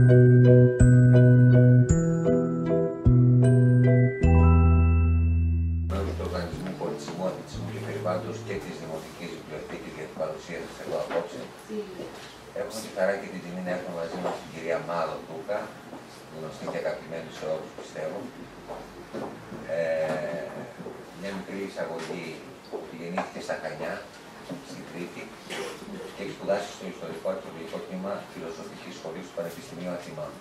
Του Οργανισμού Πολιτισμού, Αθλητισμού και Περιβάλλοντος και της Δημοτικής Βιβλιοθήκης για την παρουσία της εδώ απόψε. Έχουμε τη χαρά και την τιμή να έχουμε μαζί μας την κυρία Μάλο Τούκα, γνωστή και αγαπημένη σε όλους, πιστεύω. Μια μικρή εισαγωγή που γεννήθηκε στα Χανιά, στην Κρήτη, και έχει σπουδάσει στο ιστορικό αρχαιολογικό τμήμα Φιλοσοφικής Σχολής του Πανεπιστημίου Αθηνών.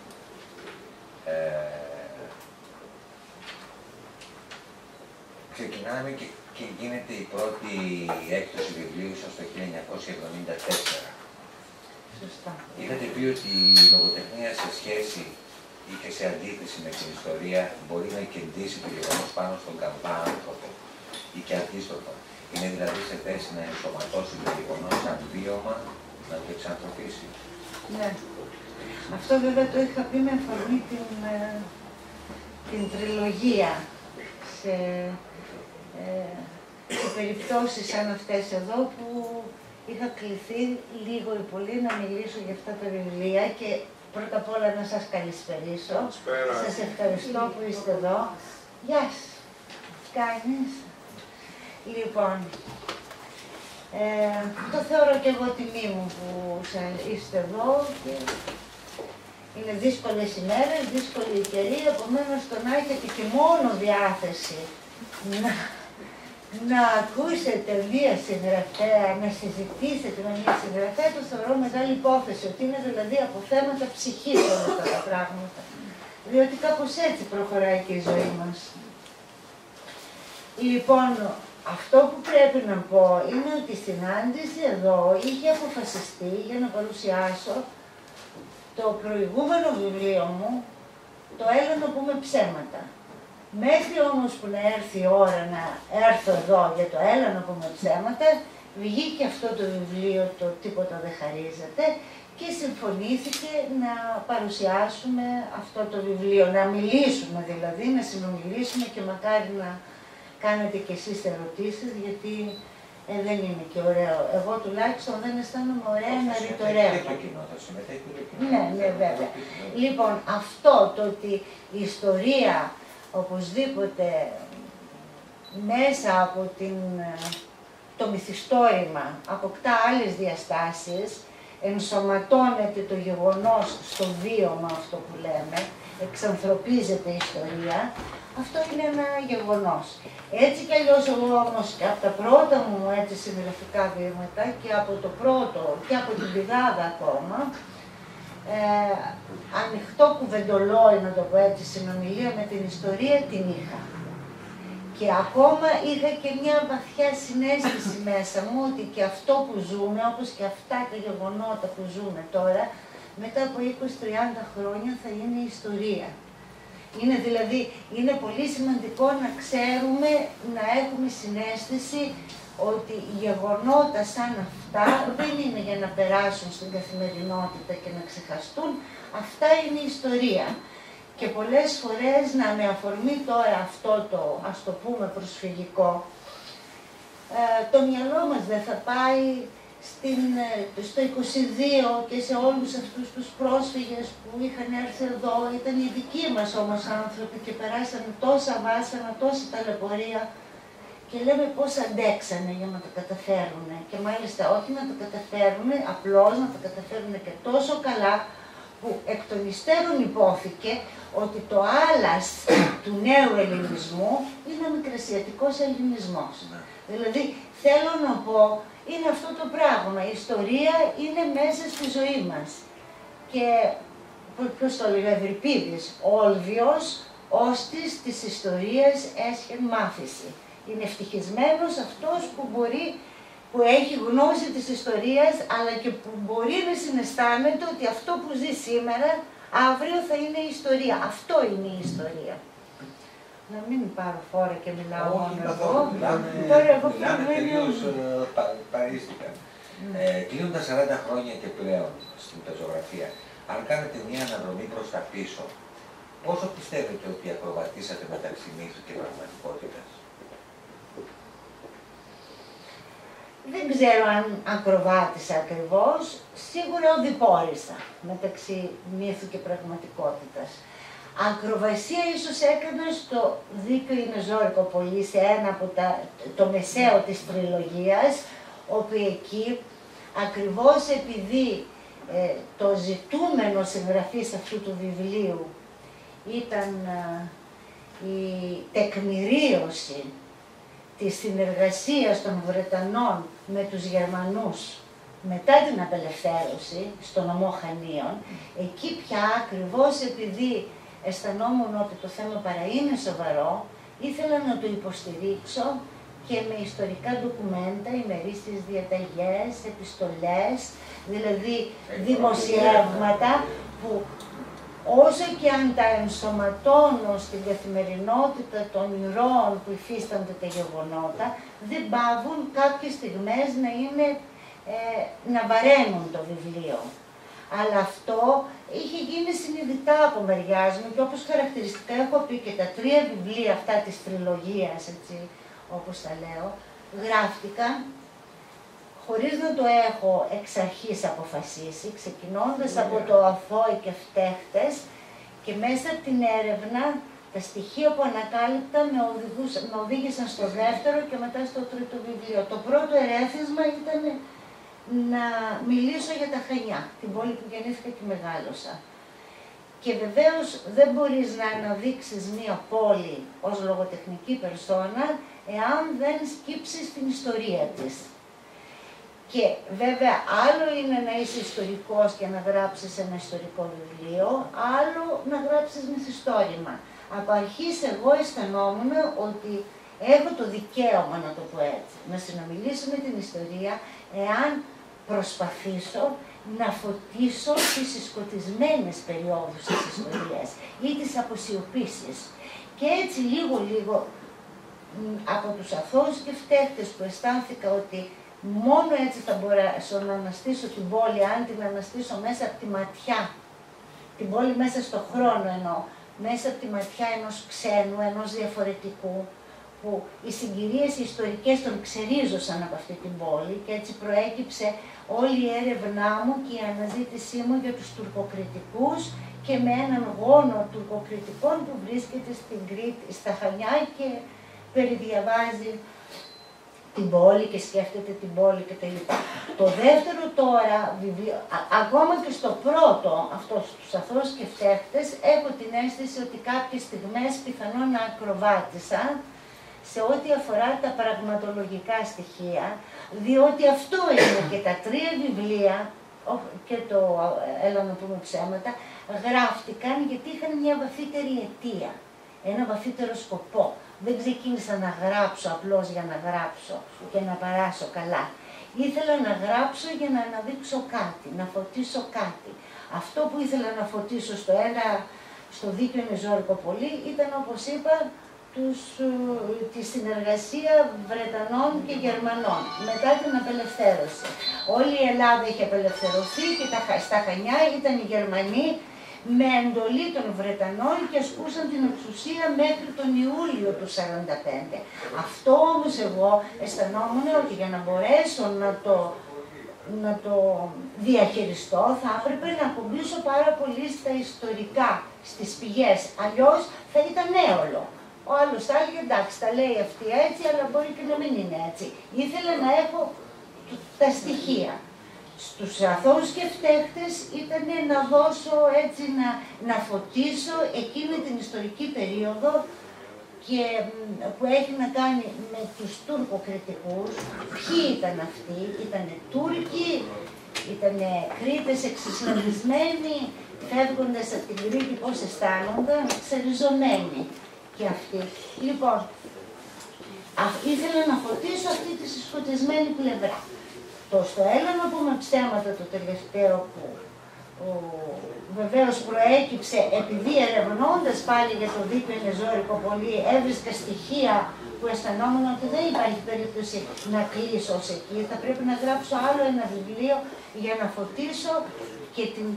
Ξεκινάμε και γίνεται η πρώτη έκδοση βιβλίου σας το 1974. Σωστά. Είχατε πει ότι η λογοτεχνία σε σχέση ή και σε αντίθεση με την ιστορία μπορεί να κεντήσει το γεγονός πάνω στον καμπά άνθρωπο ή και αντίστροφα. Είναι δηλαδή σε θέση να ενσωματώσει το γεγονός σαν βίωμα, να το εξανθρωπίσει. Ναι. Αυτό βέβαια το είχα πει με αφορμή την τριλογία. Σε περιπτώσεις σαν αυτές εδώ που είχα κληθεί λίγο ή πολύ να μιλήσω για αυτά τα βιβλία και πρώτα απ' όλα να σας καλησπερίσω. Σας ευχαριστώ που είστε εδώ. Γεια σας. Τι κάνεις? Λοιπόν, το θεωρώ και εγώ τιμή μου που είστε εδώ και είναι δύσκολες ημέρες, δύσκολη η καιρή, επομένως το να έχετε και μόνο διάθεση να ακούσετε μία συγγραφέα, να συζητήσετε με μία συγγραφέα, το θεωρώ μεγάλη υπόθεση, ότι είναι δηλαδή από θέματα ψυχής όλα αυτά τα πράγματα. Διότι κάπως έτσι προχωράει και η ζωή μας. Λοιπόν, αυτό που πρέπει να πω είναι ότι η συνάντηση εδώ είχε αποφασιστεί για να παρουσιάσω το προηγούμενο βιβλίο μου, το «Έλα να πούμε ψέματα». Μέχρι όμως που να έρθει η ώρα να έρθω εδώ για το «Έλα να πούμε ψέματα», βγήκε αυτό το βιβλίο, το «Τίποτα δεν χαρίζεται», και συμφωνήθηκε να παρουσιάσουμε αυτό το βιβλίο, να μιλήσουμε δηλαδή, να συνομιλήσουμε και μακάρι να κάνετε κι εσείς ερωτήσεις, γιατί δεν είναι και ωραίο. Εγώ τουλάχιστον δεν αισθάνομαι ωραία να ρητορεύω. Ναι, ναι, βέβαια. Λοιπόν, αυτό το ότι η ιστορία οπωσδήποτε μέσα από το μυθιστόρημα αποκτά άλλες διαστάσεις, ενσωματώνεται το γεγονός στο βίωμα αυτό που λέμε, εξανθρωπίζεται η ιστορία, αυτό είναι ένα γεγονός. Έτσι κι αλλιώς εγώ όμως και από τα πρώτα μου έτσι συγγραφικά βήματα και από το πρώτο και από την πηγάδα ακόμα, ανοιχτό κουβεντολόι, να το πω έτσι, συνομιλία με την ιστορία την είχα. Και ακόμα είχα και μια βαθιά συναίσθηση μέσα μου ότι και αυτό που ζούμε, όπως και αυτά τα γεγονότα που ζούμε τώρα, μετά από 20-30 χρόνια θα είναι ιστορία. Είναι δηλαδή, είναι πολύ σημαντικό να ξέρουμε, να έχουμε συναίσθηση ότι γεγονότα σαν αυτά δεν είναι για να περάσουν στην καθημερινότητα και να ξεχαστούν, αυτά είναι η ιστορία. Και πολλές φορές, με αφορμή τώρα αυτό το, ας το πούμε, προσφυγικό, το μυαλό μας δεν θα πάει στο 22 και σε όλους αυτούς τους πρόσφυγες που είχαν έρθει εδώ, ήταν οι δικοί μας όμως άνθρωποι και περάσανε τόσα βάσανα, τόση ταλαιπωρία και λέμε πώς αντέξανε για να τα καταφέρουν. Και μάλιστα όχι να τα καταφέρουν, απλώς να τα καταφέρουν και τόσο καλά, που εκ των υστέρων υπόθηκε ότι το άλας του νέου ελληνισμού είναι ο μικρασιατικός ελληνισμός. Δηλαδή, θέλω να πω, είναι αυτό το πράγμα. Η ιστορία είναι μέσα στη ζωή μας. Και, ποιος το λέγει, Ευρυπίδης, Όλβιος, όστις της ιστορίας έσχεν μάθηση. Είναι ευτυχισμένος αυτός που μπορεί, που έχει γνώση της ιστορίας, αλλά και που μπορεί να συναισθάνεται ότι αυτό που ζει σήμερα, αύριο θα είναι η ιστορία. Αυτό είναι η ιστορία. Να μην πάρω φόρα και μιλάω μόνο εγώ. Τώρα εγώ τελείως παρίστηκα. Κλείνοντας 40 χρόνια και πλέον στην πεζογραφία, αν κάνετε μια αναδρομή προς τα πίσω, πόσο πιστεύετε ότι ακροβατήσατε μεταξύ μύθου και πραγματικότητας? Δεν ξέρω αν ακροβάτησα ακριβώς, σίγουρα οδηπόρησα μεταξύ μύθου και πραγματικότητας. Ακροβασία ίσως έκανα στο Δίκαιο είναι ζώρικο πολύ, σε ένα από το μεσαίο της τριλογίας, όπου εκεί ακριβώς επειδή το ζητούμενο συγγραφής αυτού του βιβλίου ήταν η τεκμηρίωση της συνεργασίας των Βρετανών με τους Γερμανούς μετά την απελευθέρωση στο νομό Χανίων, εκεί πια ακριβώς επειδή αισθανόμουν ότι το θέμα παρά είναι σοβαρό, ήθελα να το υποστηρίξω και με ιστορικά ντοκουμέντα, ημερήσιες διαταγές, επιστολές, δηλαδή δημοσιεύματα που όσο και αν τα ενσωματώνω στην καθημερινότητα των ηρώων που υφίστανται τα γεγονότα, δεν πάβουν κάποιες στιγμές να βαραίνουν το βιβλίο. Αλλά αυτό είχε γίνει συνειδητά από μεριάς μου και όπως χαρακτηριστικά έχω πει και τα 3 βιβλία αυτά της τριλογίας, έτσι, όπως τα λέω, γράφτηκαν χωρίς να το έχω εξ αρχής αποφασίσει, ξεκινώντας από το αθώοι και φταίχτες και μέσα από την έρευνα, τα στοιχεία που ανακάλυπτα με οδήγησαν στο δεύτερο και μετά στο τρίτο βιβλίο. Το πρώτο ερέθισμα ήταν να μιλήσω για τα Χανιά, την πόλη που γεννήθηκα και μεγάλωσα. Και βεβαίως δεν μπορείς να αναδείξεις μία πόλη ως λογοτεχνική περσόνα εάν δεν σκύψεις την ιστορία της. Και βέβαια άλλο είναι να είσαι ιστορικός και να γράψεις ένα ιστορικό βιβλίο, άλλο να γράψεις μυθιστόρημα. Από αρχής εγώ αισθανόμουν ότι έχω το δικαίωμα, να το πω έτσι, να συνομιλήσω με την ιστορία εάν προσπαθήσω να φωτίσω τις συσκοτισμένες περιόδους της ιστορίας ή τις αποσιωπήσεις. Και έτσι λίγο από τους αθώους και φταίχτες που αισθάνθηκα ότι μόνο έτσι θα μπορέσω να αναστήσω την πόλη, αν την αναστήσω μέσα από τη ματιά, την πόλη μέσα στο χρόνο εννοώ, μέσα από τη ματιά ενός ξένου, ενός διαφορετικού, που οι συγκυρίες οι ιστορικές τον ξερίζωσαν από αυτή την πόλη και έτσι προέκυψε όλη η έρευνά μου και η αναζήτησή μου για τους τουρκοκριτικούς και με έναν γόνο τουρκοκριτικών που βρίσκεται στην Κρήτη, στα Χανιά και περιδιαβάζει την πόλη και σκέφτεται την πόλη κτλ. Το δεύτερο τώρα βιβλίο, ακόμα και στο πρώτο, αυτό στους αθώους και φταίχτες, έχω την αίσθηση ότι κάποιες στιγμές πιθανόν να ακροβάτησα σε ό,τι αφορά τα πραγματολογικά στοιχεία, διότι αυτό είναι και τα 3 βιβλία, και το έλα να πούμε ψέματα, γράφτηκαν γιατί είχαν μια βαθύτερη αιτία, ένα βαθύτερο σκοπό. Δεν ξεκίνησα να γράψω απλώς για να γράψω και να παράσω καλά. Ήθελα να γράψω για να αναδείξω κάτι, να φωτίσω κάτι. Αυτό που ήθελα να φωτίσω στο Δίκαιο είναι ζώρικο πολύ ήταν, όπως είπα, τη συνεργασία Βρετανών και Γερμανών μετά την απελευθέρωση. Όλη η Ελλάδα είχε απελευθερωθεί και στα Χανιά ήταν οι Γερμανοί με εντολή των Βρετανών και ασκούσαν την εξουσία μέχρι τον Ιούλιο του 1945. Αυτό όμως εγώ αισθανόμουν ότι για να μπορέσω να το διαχειριστώ θα έπρεπε να ακουμπήσω πάρα πολύ στα ιστορικά, στις πηγές, αλλιώς θα ήταν έολο. Ο άλλος θα έλεγε εντάξει, τα λέει αυτή έτσι, αλλά μπορεί και να μην είναι έτσι. Ήθελα να έχω τα στοιχεία. Στους αθώους και φταίχτες ήταν να δώσω έτσι, να φωτίσω εκείνη την ιστορική περίοδο και που έχει να κάνει με τους τουρκοκριτικούς. Ποιοι ήταν αυτοί, ήτανε Τούρκοι, ήτανε Κρήτες εξισλαμισμένοι, φεύγοντας από την Κρήτη πώς αισθάνονταν, ξεριζωμένοι και αυτοί. Λοιπόν, ήθελα να φωτίσω αυτή τη συσκοτισμένη πλευρά. Στο έλα να πούμε ψέματα το τελευταίο που βεβαίως προέκυψε επειδή ερευνώντας πάλι για το Δίκαιο είναι ζώρικο πολύ, έβρισκα στοιχεία που αισθανόμουν ότι δεν υπάρχει περίπτωση να κλείσω ως εκεί. Θα πρέπει να γράψω άλλο ένα βιβλίο για να φωτίσω και την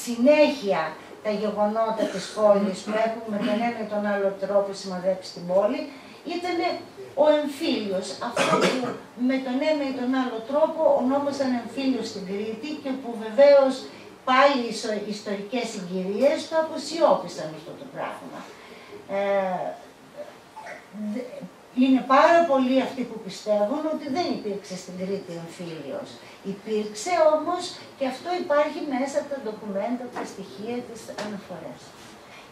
συνέχεια τα γεγονότα της πόλης που έχουν με τον ένα ή τον άλλο τρόπο σημαδέψει την πόλη ήταν ο εμφύλιος, αυτό που με τον ένα ή τον άλλο τρόπο ονόμασαν εμφύλιο στην Κρήτη και που βεβαίως πάλι οι ιστορικές συγκυρίες το αποσιώπησαν αυτό το πράγμα. Είναι πάρα πολλοί αυτοί που πιστεύουν ότι δεν υπήρξε στην Κρήτη εμφύλιος. Υπήρξε όμως και αυτό υπάρχει μέσα από τα ντοκουμέντα, τα στοιχεία, τις αναφορές.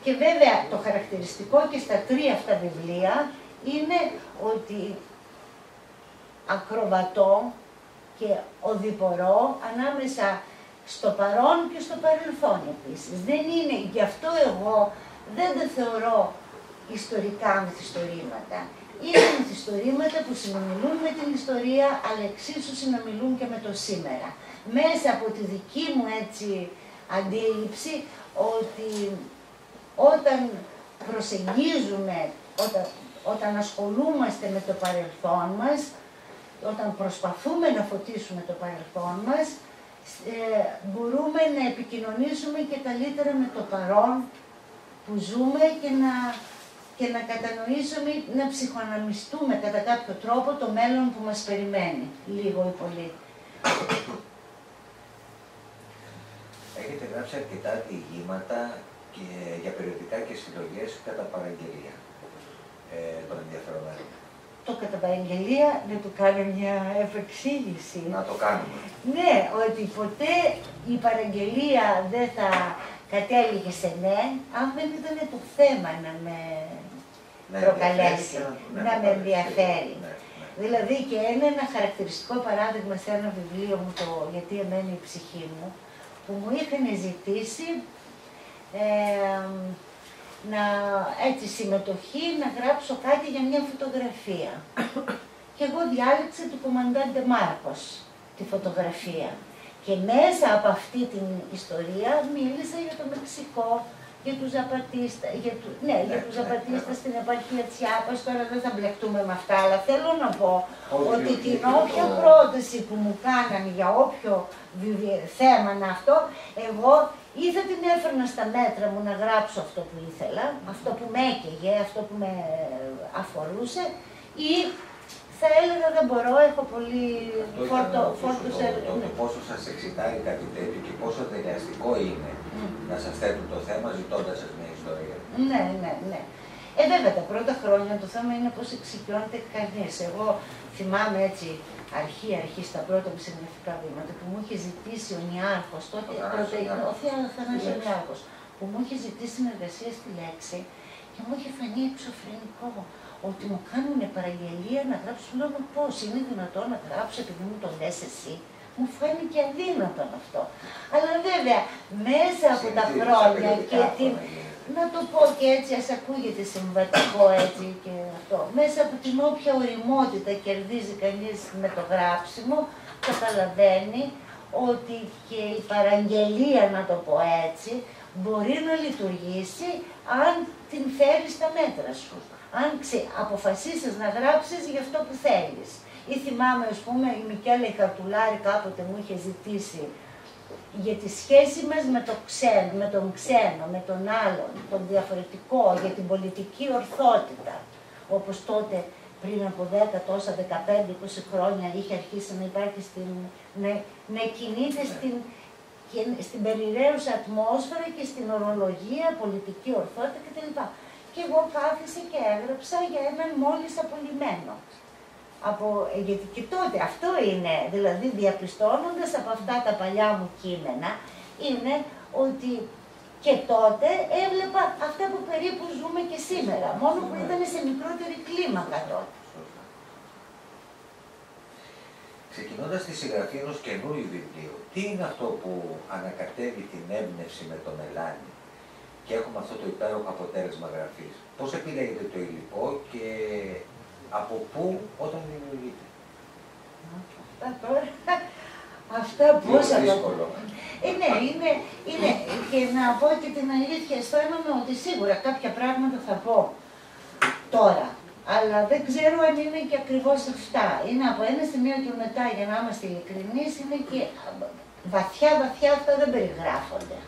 Και βέβαια το χαρακτηριστικό και στα τρία αυτά βιβλία είναι ότι ακροβατώ και οδηπορώ ανάμεσα στο παρόν και στο παρελθόν επίσης. Δεν είναι, γι' αυτό εγώ δεν τα θεωρώ ιστορικά μυθιστορήματα. Είναι μυθιστορήματα που συνομιλούν με την ιστορία, αλλά εξίσου συνομιλούν και με το σήμερα. Μέσα από τη δική μου έτσι αντίληψη, ότι όταν προσεγγίζουμε, όταν ασχολούμαστε με το παρελθόν μας, όταν προσπαθούμε να φωτίσουμε το παρελθόν μας, μπορούμε να επικοινωνήσουμε και καλύτερα με το παρόν που ζούμε και να κατανοήσουμε, να ψυχοαναμνηστούμε κατά κάποιο τρόπο το μέλλον που μας περιμένει, λίγο ή πολύ. Έχετε γράψει αρκετά διηγήματα και για περιοδικά και συλλογές κατά παραγγελία των ενδιαφερομένων. Το κατά παραγγελία να του κάνω μια επεξήγηση. Να το κάνουμε. Ναι, ότι ποτέ η παραγγελία δεν θα κατέληγε σε ναι, αν δεν ήταν το θέμα να με προκαλέσει, να με ενδιαφέρει. Δηλαδή και ένα χαρακτηριστικό παράδειγμα σε ένα βιβλίο μου, το «Γιατί εμένει η ψυχή μου», που μου είχαν ζητήσει συμμετοχή να γράψω κάτι για μια φωτογραφία. Και εγώ διάλεξα του Κομμαντάντε Μάρκος τη φωτογραφία. Και μέσα από αυτή την ιστορία μίλησα για το Μεξικό, για τους Ζαπατίστα, για τους Ζαπατίστα στην επαρχία της Ιάπας. Τώρα δεν θα μπλεχτούμε με αυτά, αλλά θέλω να πω ότι την όποια πρόταση που μου κάνανε για όποιο θέμα να αυτό, εγώ ή θα την έφερνα στα μέτρα μου να γράψω αυτό που ήθελα, αυτό που με έκαιγε, αυτό που με αφορούσε, ή θα έλεγα δεν μπορώ, έχω πολύ φόρτο σε... Το πόσο σας εξητάρει κάτι τέτοιο και πόσο δελεαστικό είναι να σας θέτουν το θέμα ζητώντας σας μια ιστορία. Ναι. Βέβαια τα πρώτα χρόνια το θέμα είναι πώς εξοικειώνεται κανείς. Εγώ θυμάμαι έτσι αρχή στα πρώτα μου συγγραφικά βήματα που μου είχε ζητήσει ο Νιάρχος, τότε ο Θανάσης Νιάρχος, που μου είχε ζητήσει συνεργασία στη Λέξη και μου είχε φανεί εξωφρενικό ότι μου κάνουν παραγγελία να γράψω. Λέω πώς είναι δυνατόν να γράψω επειδή μου το λες εσύ. Μου φάνηκε αδύνατον αυτό. Αλλά βέβαια μέσα από τα χρόνια και την... Να το πω και έτσι, ας ακούγεται συμβατικό έτσι και αυτό. Μέσα από την όποια οριμότητα κερδίζει κανείς με το γράψιμο, καταλαβαίνει ότι και η παραγγελία, να το πω έτσι, μπορεί να λειτουργήσει αν την φέρεις στα μέτρα σου. Αν αποφασίσεις να γράψεις για αυτό που θέλεις. Ή θυμάμαι, ας πούμε, η Μικέλα Χαρτουλάρη κάποτε μου είχε ζητήσει για τη σχέση μας με τον ξένο, με τον άλλον, τον διαφορετικό, για την πολιτική ορθότητα. Όπως τότε, πριν από 10, τόσα, 15-20 χρόνια, είχε αρχίσει να υπάρχει να κινείται στην περιραίουσα ατμόσφαιρα και στην ορολογία, πολιτική ορθότητα κτλ. Και εγώ κάθισα και έγραψα για έναν μόλις απολυμμένο. Γιατί και τότε αυτό είναι, δηλαδή διαπιστώνοντας από αυτά τα παλιά μου κείμενα, είναι ότι και τότε έβλεπα αυτά που περίπου ζούμε και σήμερα, μόνο που ήταν σε μικρότερη κλίμακα τότε. Ξεκινώντας τη συγγραφή ενός καινούριου βιβλίου, τι είναι αυτό που ανακατεύει την έμπνευση με τον ελάνι και έχουμε αυτό το υπέροχο αποτέλεσμα γραφής? Πώς επιλέγετε το υλικό και από πού όταν δημιουργείτε? Αυτά πώς δύσκολο. Ναι, είναι και να πω και την αλήθεια, αισθάνομαι ότι σίγουρα κάποια πράγματα θα πω τώρα, αλλά δεν ξέρω αν είναι και ακριβώς αυτά. Είναι από ένα σημείο και μετά, για να είμαστε ειλικρινείς, είναι και βαθιά αυτά δεν περιγράφονται.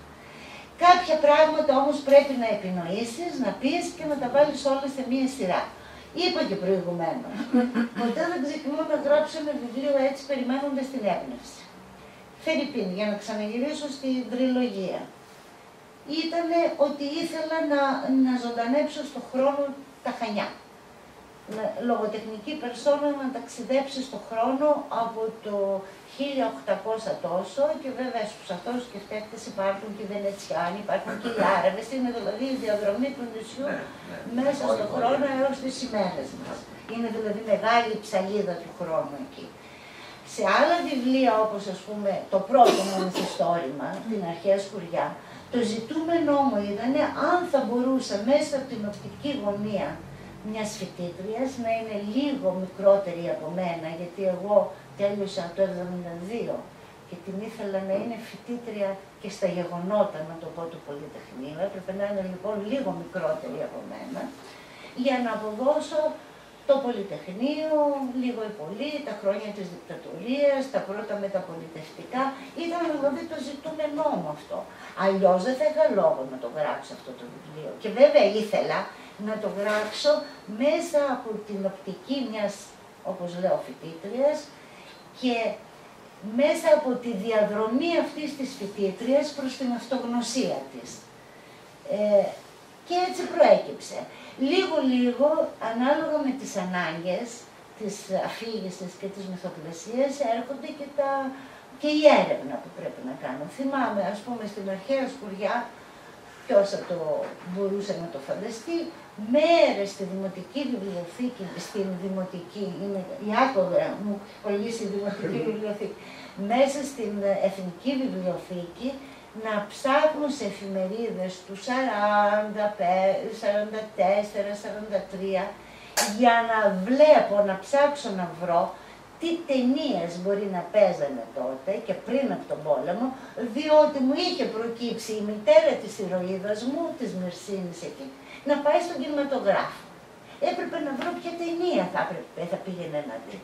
Κάποια πράγματα όμως πρέπει να επινοήσεις, να πεις και να τα βάλεις όλα σε μία σειρά. Είπα και προηγουμένως, ποτέ δεν ξεκινώ να γράψω ένα βιβλίο έτσι περιμένοντας την έμπνευση. Φερρυπίν, για να ξαναγυρίσω στην τριλογία. Ήτανε ότι ήθελα να ζωντανέψω στον χρόνο τα Χανιά. Λογοτεχνική περσόνα να ταξιδέψει στον χρόνο από το 1800 τόσο και βέβαια στους αυτούς και φταίχτες υπάρχουν και οι Βενετσιάνοι, υπάρχουν και οι Άραβες, είναι δηλαδή η διαδρομή του νησιού μέσα στον χρόνο έως τις ημέρες μας. Είναι δηλαδή μεγάλη η ψαλίδα του χρόνου εκεί. Σε άλλα βιβλία όπως ας πούμε το πρώτο μου μυθιστόρημα, την Αρχαία Σκουριά, το ζητούμενό μου ήταν αν θα μπορούσα μέσα από την οπτική γωνία μιας φοιτήτριας να είναι λίγο μικρότερη από μένα, γιατί εγώ τέλειωσα το 1972 και την ήθελα να είναι φοιτήτρια και στα γεγονότα, να το πω, του Πολυτεχνείου. Έπρεπε να είναι λοιπόν λίγο μικρότερη από μένα, για να αποδώσω το Πολυτεχνείο, λίγο ή πολύ, τα χρόνια της δικτατορίας, τα πρώτα μεταπολιτευτικά. Ήταν δηλαδή το ζητούμενό μου αυτό. Αλλιώς δεν θα είχα λόγο να το γράψω αυτό το βιβλίο. Και βέβαια ήθελα να το γράψω μέσα από την οπτική μιας, όπως λέω, φοιτήτριας και μέσα από τη διαδρομή αυτής της φοιτήτριας προς την αυτογνωσία της. Και έτσι προέκυψε. Λίγο, ανάλογα με τις ανάγκες της αφήγησης και της μυθοπλασίας, έρχονται και η έρευνα που πρέπει να κάνω. Θυμάμαι, ας πούμε, στην Αρχαία Σκουριά, ποιος θα το μπορούσε να το φανταστεί, μέρες στη Δημοτική Βιβλιοθήκη, στην Δημοτική, η Άκοβα μου κολλήσει η Δημοτική Βιβλιοθήκη, μέσα στην Εθνική Βιβλιοθήκη, να ψάχνω σε εφημερίδες του 40, 44, 43, για να βλέπω, να ψάξω να βρω τι ταινίες μπορεί να παίζανε τότε και πριν από τον πόλεμο, διότι μου είχε προκύψει η μητέρα της ηρωίδας μου, της Μυρσίνης εκεί, να πάει στον κινηματογράφο. Έπρεπε να βρω ποια ταινία θα πήγαινε να δει.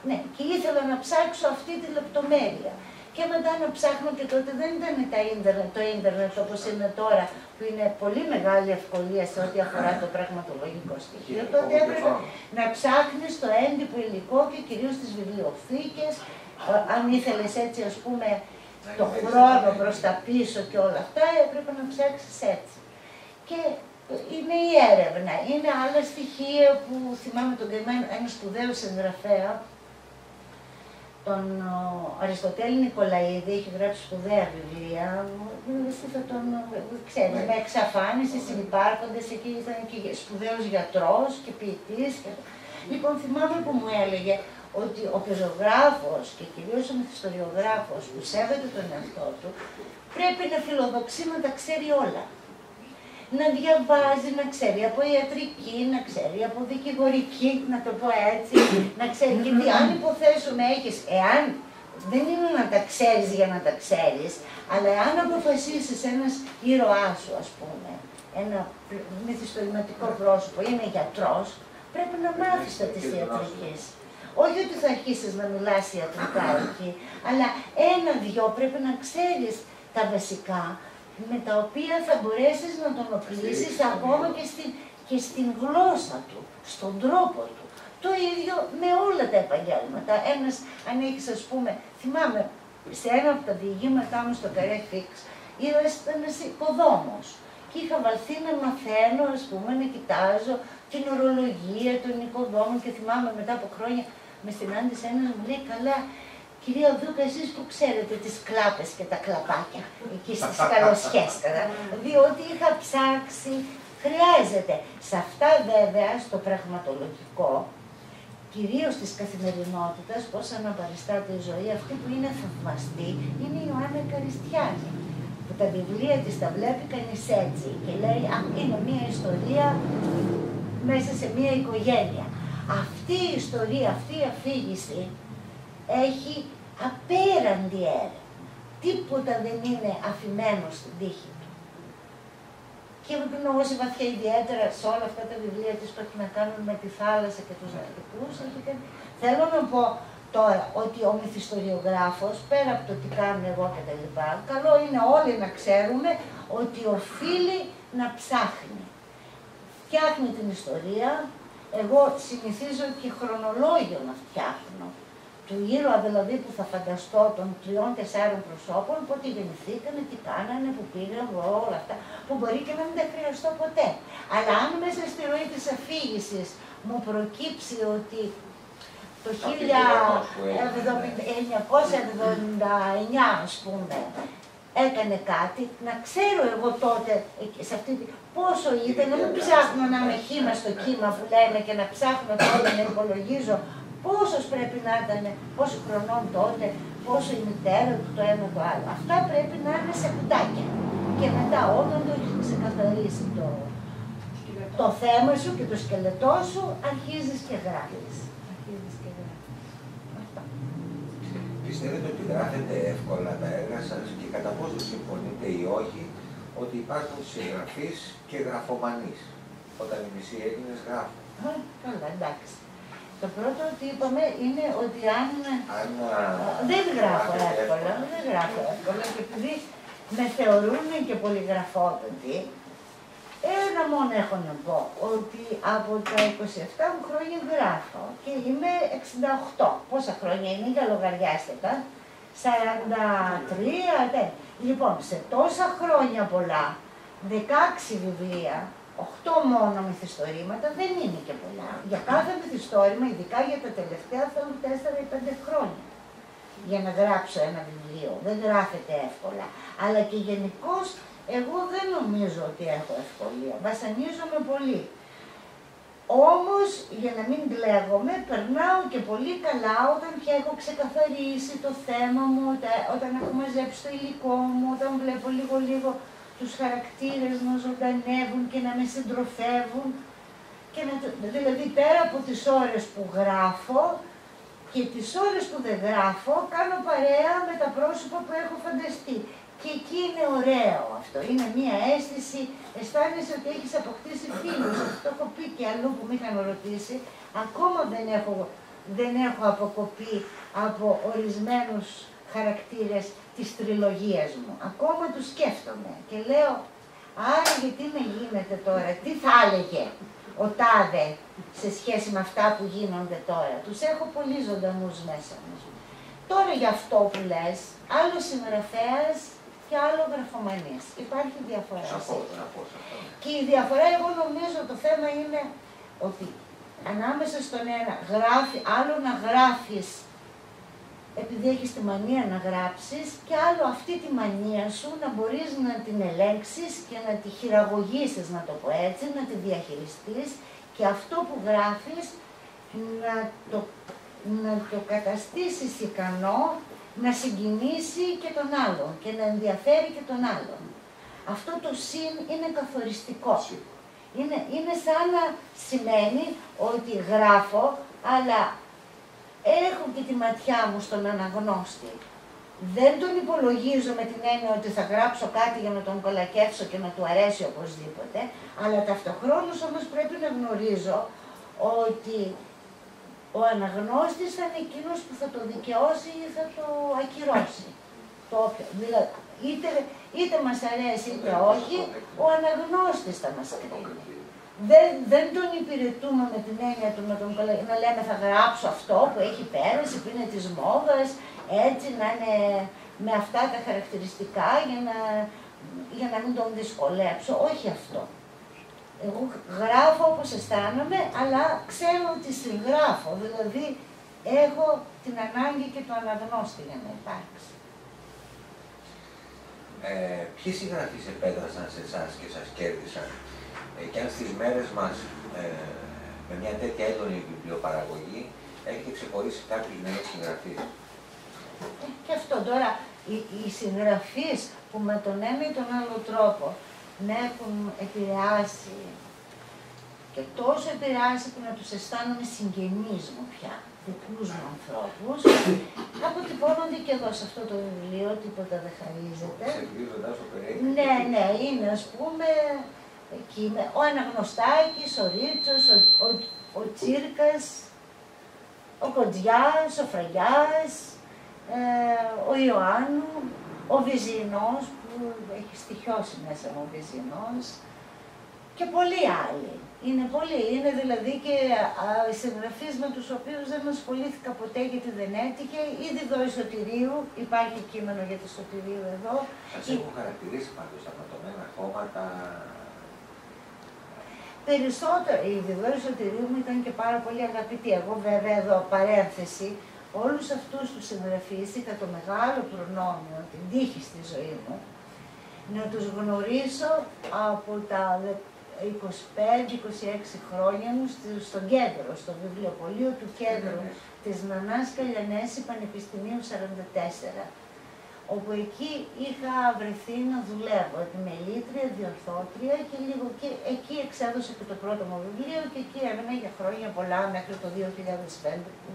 Ναι, και ήθελα να ψάξω αυτή τη λεπτομέρεια. Και μετά να ψάχνω, και τότε δεν ήταν το ίντερνετ όπως είναι τώρα, που είναι πολύ μεγάλη ευκολία σε ό,τι αφορά το πραγματολογικό στοιχείο. Τότε έπρεπε να ψάχνεις το έντυπο υλικό και κυρίως τις βιβλιοθήκες, αν ήθελες έτσι ας πούμε το χρόνο προς τα πίσω και όλα αυτά, έπρεπε να ψάξεις έτσι. Και είναι η έρευνα, είναι άλλα στοιχεία που θυμάμαι τον καημένο, ένα σπουδαίο συγγραφέα, τον Αριστοτέλη Νικολαίδη, έχει γράψει σπουδαία βιβλία, εσύ θα τον ξέρεις, με εξαφάνιση, συνυπάρχοντες, εκεί ήταν και σπουδαίος γιατρός και ποιητής. Λοιπόν, θυμάμαι που μου έλεγε ότι ο πεζογράφος και κυρίως ο μυθιστοριογράφος που σέβεται τον εαυτό του, πρέπει να φιλοδοξεί να τα ξέρει όλα. Να διαβάζει, να ξέρει από ιατρική, να ξέρει από δικηγορική, να το πω έτσι, να ξέρει. Γιατί αν υποθέσουμε έχεις, εάν δεν είναι να τα ξέρεις για να τα ξέρεις, αλλά εάν αποφασίσεις ένας ήρωά σου, ας πούμε, ένα μυθιστορηματικό πρόσωπο, είναι γιατρός, πρέπει να μάθεις τα της ιατρικής. Όχι ότι θα αρχίσεις να μιλάς ιατρικά εκεί, αλλά ένα-δυο πρέπει να ξέρεις τα βασικά, με τα οποία θα μπορέσεις να τον οπλίσεις ακόμα και στην γλώσσα του, στον τρόπο του. Το ίδιο με όλα τα επαγγέλματα. Αν έχεις, ας πούμε, θυμάμαι, σε ένα από τα διηγήματά μου στο Καρέ Φίξ, είδα ένας οικοδόμος και είχα βαλθεί να μαθαίνω, ας πούμε, να κοιτάζω την ορολογία των οικοδόμων και θυμάμαι μετά από χρόνια με συνάντησε ένας, μου λέει, καλά, κυρία Δούκα, εσείς που ξέρετε τις κλάπες και τα κλαπάκια εκεί στις καλοσιές, διότι είχα ψάξει, χρειάζεται. Σε αυτά βέβαια, στο πραγματολογικό, κυρίως της καθημερινότητας, πώς αναπαριστάται η ζωή, αυτή που είναι θαυμαστή, είναι η Ιωάννα Καριστιάνη, που τα βιβλία της τα βλέπει κανείς έτσι και λέει, α, είναι μια ιστορία μέσα σε μια οικογένεια. Αυτή η ιστορία, αυτή η αφήγηση, έχει απέραντη έρευνα. Τίποτα δεν είναι αφημένο στην τύχη του. Και γνώση βαθιά ιδιαίτερα σε όλα αυτά τα βιβλία της που έχει να κάνουν με τη θάλασσα και τους ναυτικούς. Θέλω να πω τώρα ότι ο μυθιστοριογράφος, πέρα από το τι κάνω εγώ κτλ., καλό είναι όλοι να ξέρουμε ότι οφείλει να ψάχνει. φτιάχνει την ιστορία. Εγώ συνηθίζω και χρονολόγιο να φτιάχνω. Του ήρωα δηλαδή που θα φανταστώ των 3-4 προσώπων, πότε γεννηθήκανε, τι κάνανε, που πήγαν, όλα αυτά, που μπορεί και να μην τα χρειαστώ ποτέ. Αλλά αν μέσα στη ροή της αφήγησης μου προκύψει ότι το 1979, ας πούμε, έκανε κάτι, να ξέρω εγώ τότε σε αυτή πόσο ήταν, να μην ψάχνω να είμαι χύμα στο κύμα που λένε και να ψάχνω τότε να υπολογίζω πόσος πρέπει να ήταν, πόσο χρονών τότε, πόσο η μητέρα του, το ένα το άλλο. Αυτά πρέπει να είναι σε κουτάκια. Και μετά όταν το έχεις ξεκαθαρίσει το θέμα σου και το σκελετό σου, αρχίζεις και γράφεις. Πιστεύετε ότι γράφετε εύκολα τα έργα σας και κατά πόσο συμφωνείτε ή όχι ότι υπάρχουν συγγραφείς και γραφομανείς, όταν οι μισοί Έλληνες γράφουν? Καλά, εντάξει. Το πρώτο ότι είπαμε είναι ότι αν δεν γράφω εύκολα, και επειδή με θεωρούν και πολυγραφότατη, ένα μόνο έχω να πω, ότι από τα 27 μου χρόνια γράφω και είμαι 68. Πόσα χρόνια είναι, για λογαριάστε τα, 43, Λοιπόν, σε τόσα χρόνια πολλά, 16 βιβλία, 8 μόνο μυθιστορήματα δεν είναι και πολλά. Για κάθε μυθιστόρημα, ειδικά για τα τελευταία, θέλουν 4 ή 5 χρόνια για να γράψω ένα βιβλίο. Δεν γράφεται εύκολα. Αλλά και γενικώς, εγώ δεν νομίζω ότι έχω ευκολία. Βασανίζομαι πολύ. Όμως, για να μην κλαίγομαι, περνάω και πολύ καλά όταν πια έχω ξεκαθαρίσει το θέμα μου, όταν έχω μαζέψει το υλικό μου, όταν βλέπω λίγο τους χαρακτήρες να ζωντανεύουν και να με συντροφεύουν. Και δηλαδή, πέρα από τις ώρες που γράφω και τις ώρες που δεν γράφω, κάνω παρέα με τα πρόσωπα που έχω φανταστεί. Και εκεί είναι ωραίο αυτό. Είναι μία αίσθηση, αισθάνεσαι ότι έχεις αποκτήσει φίλους. Το έχω πει και αλλού που με είχαν ρωτήσει. Ακόμα δεν έχω αποκοπεί από ορισμένους χαρακτήρες της τριλογίας μου. Ακόμα τους σκέφτομαι και λέω, άρα γιατί με γίνεται τώρα, τι θα έλεγε ο τάδε σε σχέση με αυτά που γίνονται τώρα. Τους έχω πολύ ζωντανούς μέσα μου. Τώρα για αυτό που λες, άλλο συγγραφέας και άλλο γραφομανής. Υπάρχει διαφορά. Και η διαφορά, εγώ νομίζω, το θέμα είναι ότι ανάμεσα στον ένα γράφει, άλλο να γράφεις επειδή έχεις τη μανία να γράψεις και άλλο αυτή τη μανία σου να μπορείς να την ελέγξεις και να τη χειραγωγήσεις, να το πω έτσι, να τη διαχειριστείς και αυτό που γράφεις να το καταστήσεις ικανό να συγκινήσει και τον άλλον και να ενδιαφέρει και τον άλλον. Αυτό το συν είναι καθοριστικό. Είναι σαν να σημαίνει ότι γράφω, αλλά έχω και τη ματιά μου στον αναγνώστη. Δεν τον υπολογίζω με την έννοια ότι θα γράψω κάτι για να τον κολακεύσω και να του αρέσει οπωσδήποτε, αλλά ταυτοχρόνως όμως πρέπει να γνωρίζω ότι ο αναγνώστης θα είναι εκείνος που θα το δικαιώσει ή θα το ακυρώσει. Δηλαδή, είτε μας αρέσει είτε όχι, ο αναγνώστης θα μας κρίνει. Δεν τον υπηρετούμε με την έννοια του να λέμε θα γράψω αυτό που έχει πέρασει, που είναι της μόδας, έτσι να είναι με αυτά τα χαρακτηριστικά για να μην τον δυσκολέψω. Όχι αυτό. Εγώ γράφω όπως αισθάνομαι, αλλά ξέρω ότι συγγράφω, δηλαδή έχω την ανάγκη και το αναγνώστη για να υπάρξει. Ποιοι συγγραφείς επέδρασαν σε εσάς και σας κέρδισαν, και αν στις μέρες μας με μια τέτοια έντονη βιβλιοπαραγωγή έχετε ξεχωρίσει κάποιους νέους συγγραφείς? Και αυτό τώρα, οι συγγραφείς που με τον ένα ή τον άλλο τρόπο με έχουν επηρεάσει και τόσο επηρεάσει που να τους αισθάνομαι συγγενείς μου πια, δικούς μου ανθρώπους, αποτυπώνονται και εδώ σε αυτό το βιβλίο, τίποτα δεν χαρίζεται. Ναι, είναι ας πούμε εκεί, ο Αναγνωστάκης, ο Ρίτσος, ο Τσίρκας, ο Κοντζιάς, ο Φραγιάς, ο Ιωάννου, ο Βυζινός που έχει στοιχιώσει μέσα μου ο Βυζινός, Και πολλοί άλλοι. Είναι πολλοί. Είναι δηλαδή και συγγραφείς με τους οποίους δεν ασχολήθηκα ποτέ γιατί δεν έτυχε. Ήδη Δόη Σωτηρίου, υπάρχει κείμενο για τη Σωτηρίου εδώ. Σας έχουν χαρακτηρίσει πάντως τα ματωμένα χώματα. Περισσότερο, η Δόη Σωτηρίου μου ήταν και πάρα πολύ αγαπητή. Εγώ βέβαια εδώ παρένθεση, όλους αυτούς τους συγγραφείς είχα το μεγάλο προνόμιο, την τύχη στη ζωή μου, να τους γνωρίσω από τα 25-26 χρόνια μου στο κέντρο, στο βιβλιοπωλείο του κέντρου της Νανάς Καλιανέση Πανεπιστημίου 44, όπου εκεί είχα βρεθεί να δουλεύω, επιμελήτρια, διορθώτρια και λίγο και εκεί εξέδωσα και το πρώτο μου βιβλίο και εκεί έμενα για χρόνια πολλά μέχρι το 2005 που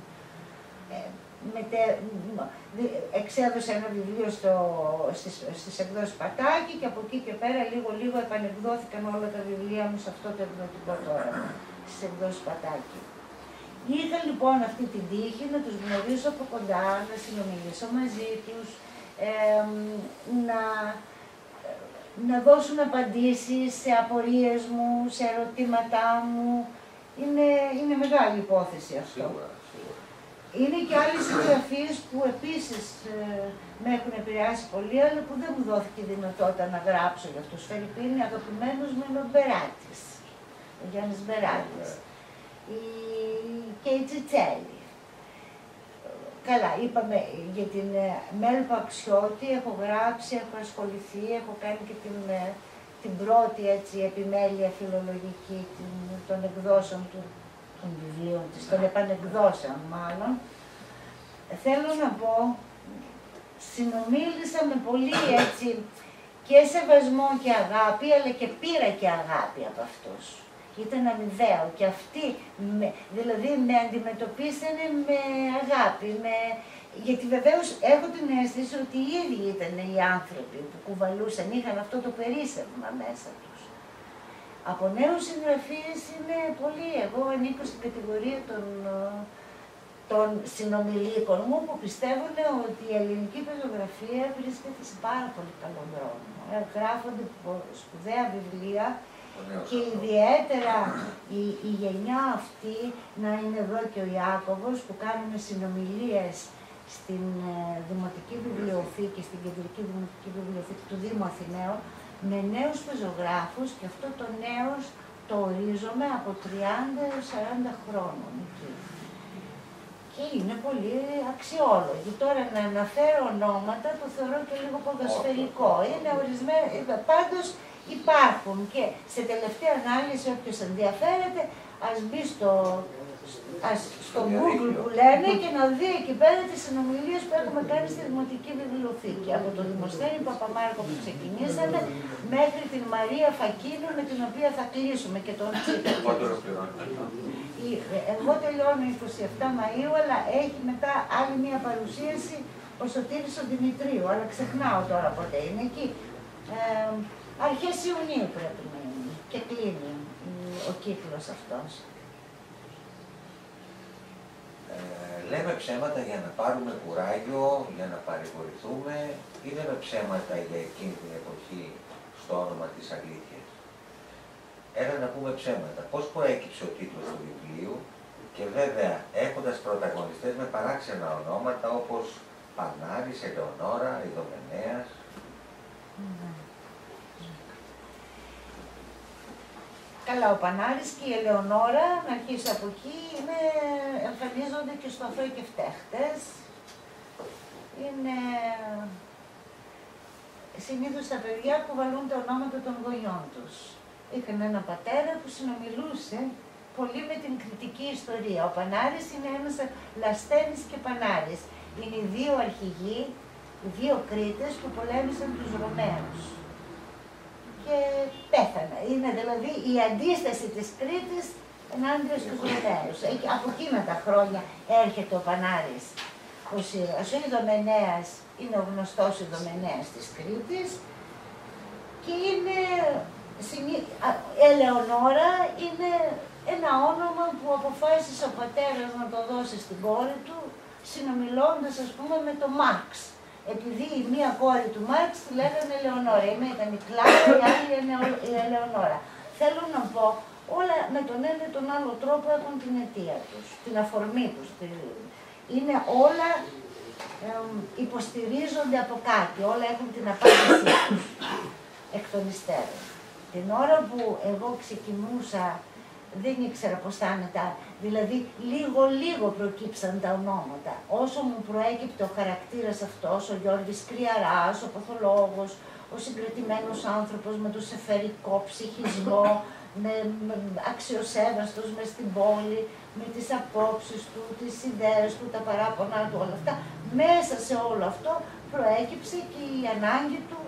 εξέδωσα ένα βιβλίο στις εκδόσεις Πατάκη και από εκεί και πέρα λίγο επανεκδόθηκαν όλα τα βιβλία μου σε αυτό το εκδοτικό τώρα, στις εκδόσεις Πατάκη. Είχα λοιπόν αυτή την τύχη να τους γνωρίσω από κοντά, να συνομιλήσω μαζί τους, να δώσουν απαντήσεις σε απορίες μου, σε ερωτήματά μου. Είναι μεγάλη υπόθεση αυτό. Είναι και άλλοι συγγραφείς που επίσης με έχουν επηρεάσει πολύ, αλλά που δεν μου δόθηκε η δυνατότητα να γράψω για αυτούς. Φερρυπίν, αγαπημένος μου είναι ο Μπεράτης, ο Γιάννης Μπεράτης, και η Τσιτσέλη. Καλά, είπαμε για την Μέλπα Αξιώτη, έχω γράψει, έχω ασχοληθεί, έχω κάνει και την πρώτη έτσι, επιμέλεια φιλολογική των εκδόσεων των βιβλίων της, των επανεκδόσεων μάλλον. Θέλω να πω, συνομίλησα με πολύ έτσι και σεβασμό και αγάπη, αλλά και πήρα και αγάπη από αυτούς. Ήταν αμοιβαίο και αυτοί δηλαδή με αντιμετωπίσανε με αγάπη, γιατί βεβαίως έχω την αίσθηση ότι οι ίδιοι ήταν οι άνθρωποι που κουβαλούσαν, είχαν αυτό το περίσσευμα μέσα τους. Από νέους συγγραφείς είναι πολλοί. Εγώ ανήκω στην κατηγορία των συνομιλίκων μου που πιστεύουν ότι η ελληνική πεζογραφία βρίσκεται σε πάρα πολύ καλό δρόμο. Γράφονται σπουδαία βιβλία και ιδιαίτερα η γενιά αυτή, να είναι εδώ και ο Ιάκωβος, που κάνουμε συνομιλίες στην Δημοτική Βιβλιοθήκη, στην Κεντρική Δημοτική Βιβλιοθήκη του Δήμου Αθηναίων, με νέους πεζογράφους, και αυτό το νέος το ορίζομαι από 30 έως 40 χρόνων. Και είναι πολύ αξιόλογοι. Τώρα να αναφέρω ονόματα το θεωρώ και λίγο ποδοσφαιρικό. Είναι ορισμένα, πάντως υπάρχουν και σε τελευταία ανάλυση όποιος ενδιαφέρεται ας μπει στο Google που λένε και να δει εκεί πέρα τις συνομιλίες που έχουμε κάνει στη Δημοτική Βιβλιοθήκη. Από τον Δημοσθένη Παπαμάρκο που ξεκινήσαμε μέχρι την Μαρία Φακίνου με την οποία θα κλείσουμε και τον Τσίπρα. Εγώ τελειώνω 27 Μαΐου, αλλά έχει μετά άλλη μια παρουσίαση ο Σωτήρης ο Δημητρίου, αλλά ξεχνάω τώρα πότε είναι εκεί. Αρχές Ιουνίου πρέπει να είναι και κλείνει ο κύκλος αυτός. Λέμε ψέματα για να πάρουμε κουράγιο, για να παρηγορηθούμε, ή λέμε ψέματα για εκείνη την εποχή στο όνομα της αλήθειας? Έλα να πούμε ψέματα. Πώς προέκυψε ο τίτλος του βιβλίου και βέβαια έχοντας πρωταγωνιστές με παράξενα ονόματα όπως Πανάρης, Ελεονόρα, Ιδωμενέας. Καλά, ο Πανάρης και η Ελεονόρα, να αρχίσω από εκεί, εμφανίζονται και στο Αθώοι και Φταίχτες. Είναι συνήθως τα παιδιά που κουβαλούν τα ονόματα των γονιών τους. Είχαν ένα πατέρα που συνομιλούσε πολύ με την κριτική ιστορία. Ο Πανάρης είναι ένας Λασθένης και Πανάρης. Είναι οι δύο αρχηγοί, οι δύο Κρήτες που πολέμησαν τους Ρωμαίους. Και πέθανε. Είναι δηλαδή η αντίσταση της Κρήτης ενάντια στους Ρωμαίους. Από εκείνα τα χρόνια έρχεται ο Πανάρης. Ο Ιδωμενέας είναι ο γνωστός Ιδωμενέας της Κρήτης και είναι Ελεονόρα είναι ένα όνομα που αποφάσισε ο πατέρας να το δώσει στην κόρη του, συνομιλώντας ας πούμε με τον Μάρξ. Επειδή η μία κόρη του Μάρξ τη λέγανε Ελεονόρα, η μία ήταν η Κλάρα, η άλλη η Ελεονόρα. Θέλω να πω, όλα με τον ένα ή τον άλλο τρόπο έχουν την αιτία τους, την αφορμή τους. Είναι όλα, υποστηρίζονται από κάτι, όλα έχουν την απάντησή τους εκ των υστέρων. Την ώρα που εγώ ξεκινούσα, δεν ήξερα πώς θα είναι τα... Δηλαδή, λίγο προκύψαν τα ονόματα. Όσο μου προέκυπτε ο χαρακτήρας αυτός, ο Γιώργης Κριαράς, ο παθολόγος, ο συγκρατημένος άνθρωπος με το σεφερικό ψυχισμό, με αξιοσέβαστος μες στην πόλη, με τις απόψεις του, τις ιδέες του, τα παράπονά του, όλα αυτά. Μέσα σε όλο αυτό προέκυψε και η ανάγκη του,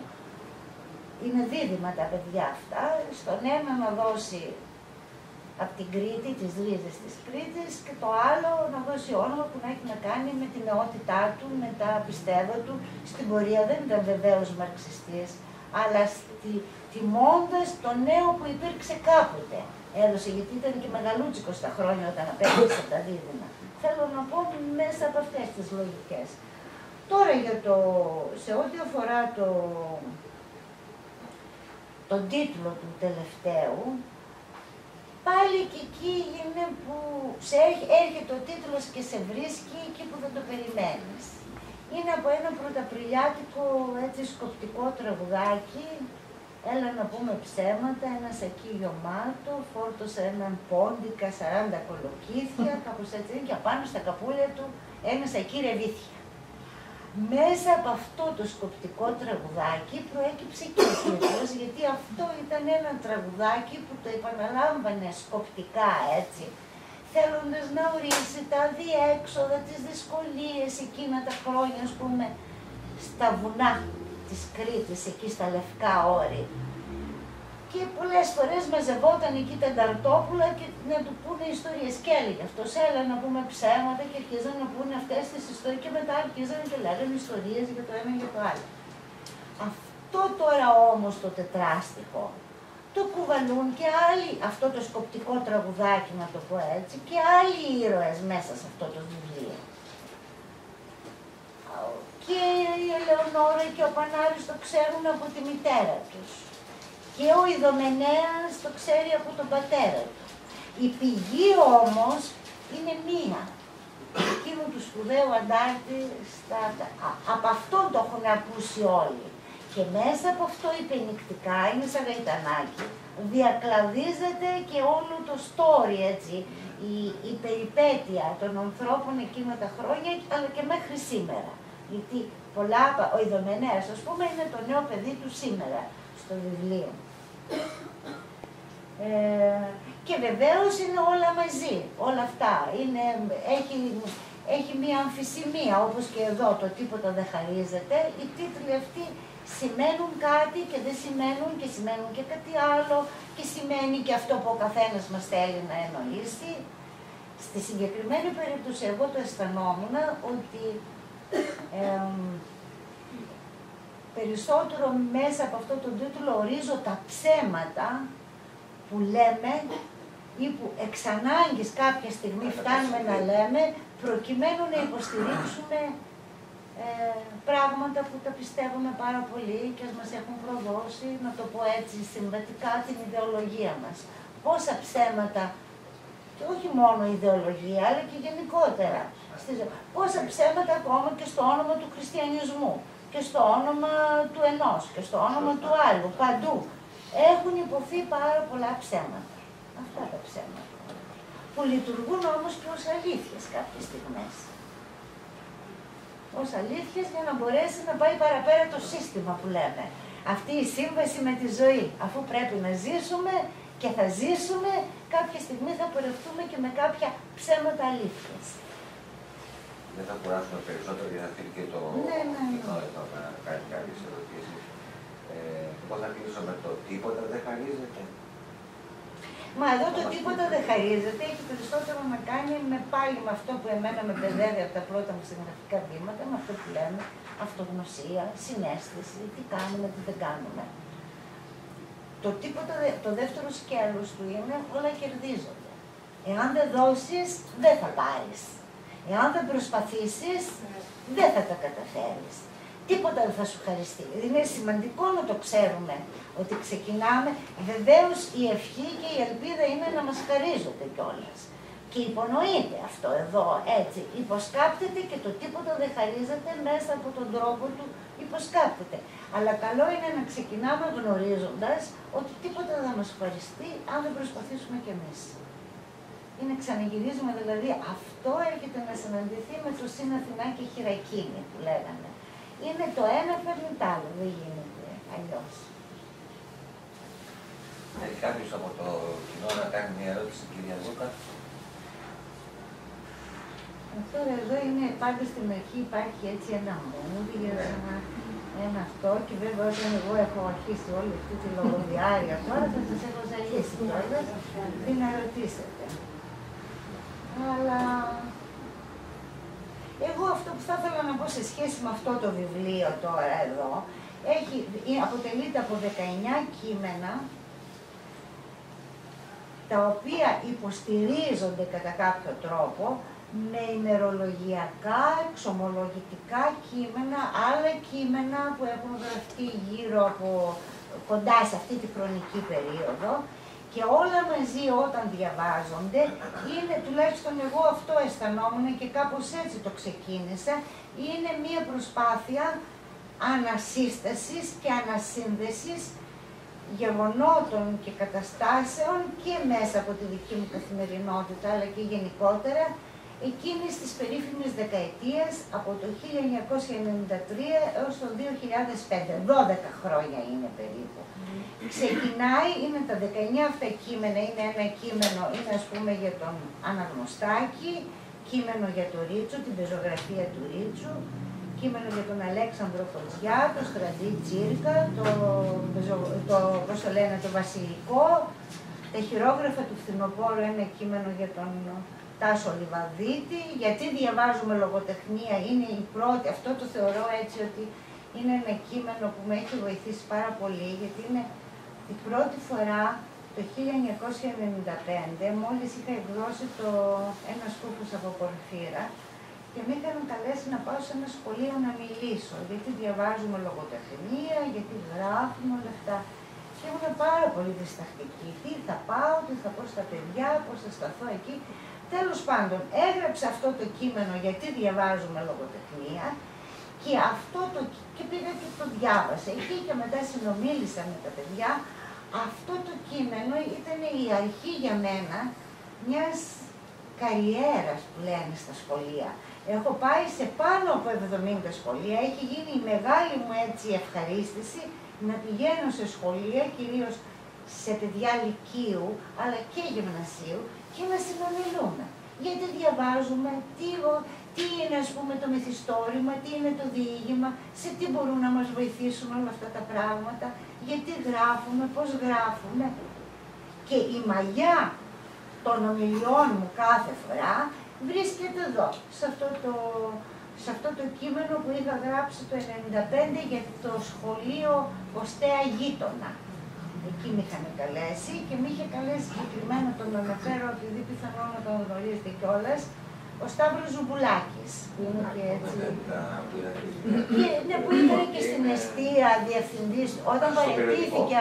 είναι δίδυμα τα παιδιά αυτά, στον ένα να δώσει από την Κρήτη, τις ρίζες της Κρήτης, και το άλλο να δώσει όνομα που να έχει να κάνει με την νεότητά του, με τα πιστεύω του. Στην πορεία δεν ήταν βεβαίως μαρξιστής, αλλά τιμώντας το νέο που υπήρξε κάποτε. Έδωσε, γιατί ήταν και μεγαλούτσικος τα χρόνια όταν απέκτησε τα δίδυμα. Θέλω να πω μέσα από αυτές τις λογικές. Τώρα σε ό,τι αφορά τον τίτλο του τελευταίου, πάλι και εκεί είναι που έρχεται ο τίτλος και σε βρίσκει εκεί που δεν το περιμένεις. Είναι από ένα πρωταπριλιάτικο έτσι σκοπτικό τραγουδάκι, έλα να πούμε ψέματα, ένα σακί γεμάτο, φόρτωσε έναν πόντικα 40 κολοκύθια, κάπως έτσι, και απάνω στα καπούλια του ένα σακί ρεβίθια. Μέσα από αυτό το σκοπτικό τραγουδάκι προέκυψε και ο τίτλος, γιατί αυτό ήταν ένα τραγουδάκι που το επαναλάμβανε σκοπτικά έτσι, θέλοντας να ορίσει τα διέξοδα, τις δυσκολίες εκείνα τα χρόνια, ας πούμε, στα βουνά της Κρήτης, εκεί στα Λευκά Όρη. Και πολλές φορές μαζευόταν εκεί τα Νταρτόπουλα και να του πούνε ιστορίες. Και έλεγε αυτός, έλα να πούμε ψέματα, και αρχίζαν να πούνε αυτές τις ιστορίες, και μετά αρχίζαν και λέγανε ιστορίες για το ένα και το άλλο. Αυτό τώρα όμως το τετράστιχο το κουβαλούν και άλλοι, αυτό το σκοπτικό τραγουδάκι, να το πω έτσι, και άλλοι ήρωες μέσα σε αυτό το βιβλίο. Και η Ελεονόρα και ο Πανάρης το ξέρουν από τη μητέρα τους. Και ο Ιδωμενέας το ξέρει από τον πατέρα του. Η πηγή όμως είναι μία. Εκείνου του σπουδαίου αντάρτη, από αυτόν το έχουν ακούσει όλοι. Και μέσα από αυτό υπενικτικά, είναι σαν γαϊτανάκι, διακλαδίζεται και όλο το story, έτσι, η περιπέτεια των ανθρώπων εκείνα τα χρόνια, αλλά και μέχρι σήμερα. Γιατί ο Ιδωμενέας, ας πούμε, είναι το νέο παιδί του σήμερα, στο βιβλίο. Και βεβαίως είναι όλα μαζί, όλα αυτά. Έχει μία αμφισημία, όπως και εδώ το τίποτα δεν χαρίζεται. Οι τίτλοι αυτοί σημαίνουν κάτι και δεν σημαίνουν, και σημαίνουν και κάτι άλλο, και σημαίνει και αυτό που ο καθένας μας θέλει να εννοήσει. Στη συγκεκριμένη περίπτωση εγώ το αισθανόμουν ότι περισσότερο μέσα από αυτό τον τίτλο ορίζω τα ψέματα που λέμε ή που εξ ανάγκης κάποια στιγμή φτάνουμε να λέμε, προκειμένου να υποστηρίξουμε πράγματα που τα πιστεύουμε πάρα πολύ και μας έχουν προδώσει, να το πω έτσι συμβατικά, την ιδεολογία μας. Πόσα ψέματα, και όχι μόνο ιδεολογία, αλλά και γενικότερα, πόσα ψέματα ακόμα και στο όνομα του χριστιανισμού, και στο όνομα του ενός, και στο όνομα του άλλου, παντού. Έχουν υποθεί πάρα πολλά ψέματα. Αυτά τα ψέματα. Που λειτουργούν όμως και ως αλήθειες κάποιες στιγμές. Ως αλήθειες για να μπορέσει να πάει παραπέρα το σύστημα που λέμε. Αυτή η σύμβαση με τη ζωή. Αφού πρέπει να ζήσουμε και θα ζήσουμε, κάποια στιγμή θα πορευτούμε και με κάποια ψέματα αλήθειες. Δεν θα κουράσουμε περισσότερο για να φύγει και το κοινό εδώ να κάνει κάποιες ερωτήσεις. Εγώ θα κλείσω με το τίποτα δεν χαρίζεται. Μα εδώ το τίποτα δεν χαρίζεται, έχει περισσότερο να κάνει πάλι με αυτό που εμένα με παιδεύει από τα πρώτα μου συγγραφικά βήματα, με αυτό που λέμε αυτογνωσία, συναίσθηση, τι κάνουμε, τι δεν κάνουμε. Το τίποτα, το δεύτερο σκέλος του είναι όλα κερδίζονται. Εάν δεν δώσεις, δεν θα πάρεις. Εάν δεν προσπαθήσεις, δεν θα τα καταφέρεις. τίποτα δεν θα σου χαριστεί. Είναι σημαντικό να το ξέρουμε ότι ξεκινάμε. Βεβαίως η ευχή και η ελπίδα είναι να μας χαρίζονται κιόλας. Και υπονοείται αυτό εδώ, έτσι. Υποσκάπτεται και το τίποτα δεν χαρίζεται μέσα από τον τρόπο του υποσκάπτεται. Αλλά καλό είναι να ξεκινάμε γνωρίζοντας ότι τίποτα δεν θα μας χαριστεί αν δεν προσπαθήσουμε κι εμείς. Είναι ξαναγυρίζουμε, δηλαδή αυτό έρχεται να συναντηθεί με το Συν Αθηνά και Χειρακίνη που λέγανε. Είναι το ένα φέρνει το άλλο, δεν γίνεται αλλιώς. Έχει κάποιος από το κοινό να κάνει μια ερώτηση, κυρία Λούκα? Αυτό εδώ είναι πάντα στην αρχή, υπάρχει έτσι ένα mood, ένα αυτό και βέβαια όταν εγώ έχω αρχίσει όλη αυτή τη λογοδιάρεια τώρα θα σας έχω ζαλίσει τώρα, τι να ρωτήσετε. Αλλά εγώ αυτό που θα ήθελα να πω σε σχέση με αυτό το βιβλίο τώρα εδώ, αποτελείται από 19 κείμενα τα οποία υποστηρίζονται κατά κάποιο τρόπο με ημερολογιακά, εξομολογητικά κείμενα, άλλα κείμενα που έχουν γραφτεί γύρω από κοντά σε αυτή τη χρονική περίοδο και όλα μαζί όταν διαβάζονται είναι, τουλάχιστον εγώ αυτό αισθανόμουν και κάπως έτσι το ξεκίνησα, είναι μία προσπάθεια ανασύστασης και ανασύνδεσης γεγονότων και καταστάσεων και μέσα από τη δική μου καθημερινότητα αλλά και γενικότερα εκείνης της περίφημης δεκαετίας από το 1993 έως το 2005, 12 χρόνια είναι περίπου. Ξεκινάει, είναι τα 19 αυτά κείμενα, είναι ένα κείμενο, είναι ας πούμε για τον Αναγνωστάκη, κείμενο για τον Ρίτσο, την πεζογραφία του Ρίτσου, κείμενο για τον Αλέξανδρο Φωτιά, το Στραντή Τσίρκα, το Βασιλικό, τα χειρόγραφα του Φθινοπόρου, ένα κείμενο για τον Τάσο Λιβαδίτη, γιατί διαβάζουμε λογοτεχνία, είναι η πρώτη, αυτό το θεωρώ έτσι ότι είναι ένα κείμενο που με έχει βοηθήσει πάρα πολύ, γιατί είναι η πρώτη φορά το 1995, μόλις είχα εκδώσει ένα σκούφος από Πορφύρα και με είχαν καλέσει να πάω σε ένα σχολείο να μιλήσω, γιατί διαβάζουμε λογοτεχνία, γιατί γράφουμε όλα αυτά. Και ήμουν πάρα πολύ διστακτική. Τι θα πάω, τι θα πω στα παιδιά, πώς θα σταθώ εκεί. Τέλος πάντων, έγραψα αυτό το κείμενο γιατί διαβάζουμε λογοτεχνία και πήγα και το διάβασα εκεί και μετά συνομίλησα με τα παιδιά. Αυτό το κείμενο ήταν η αρχή για μένα μιας καριέρας που λένε στα σχολεία. Έχω πάει σε πάνω από 70 σχολεία, έχει γίνει η μεγάλη μου έτσι ευχαρίστηση να πηγαίνω σε σχολεία, κυρίως σε παιδιά λυκείου αλλά και γυμνασίου και να συνομιλούμε. Γιατί διαβάζουμε τι είναι ας πούμε το μυθιστόρημα, τι είναι το διήγημα, σε τι μπορούν να μας βοηθήσουν όλα αυτά τα πράγματα, γιατί γράφουμε, πώς γράφουμε. Και η μαγιά των ομιλιών μου κάθε φορά βρίσκεται εδώ, σε αυτό το κείμενο που είχα γράψει το 1995 για το σχολείο Κωστέα Γείτονα. Εκεί με είχαν καλέσει και με είχε καλέσει συγκεκριμένα τον αναφέρω, επειδή πιθανόν να τον γνωρίζετε κιόλας, ο Σταύρος Ζουμπουλάκης, που είναι και έτσι. Που ήταν και στην εστία διευθυντής, όταν παραιτήθηκε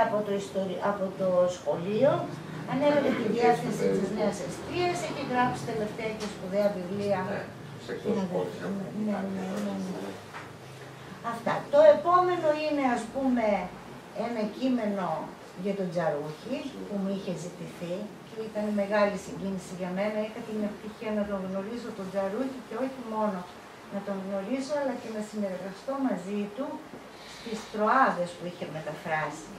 από το σχολείο, ανέλαβε τη διεύθυνση της νέας εστίας, έχει γράψει τελευταία και σπουδαία βιβλία. Αυτά. Το επόμενο είναι ας πούμε ένα κείμενο για τον Τζαρούχη που μου είχε ζητηθεί και ήταν μεγάλη συγκίνηση για μένα. Είχα την ευτυχία να τον γνωρίσω τον Τζαρούχη και όχι μόνο να τον γνωρίσω αλλά και να συνεργαστώ μαζί του στις Τροάδες που είχε μεταφράσει.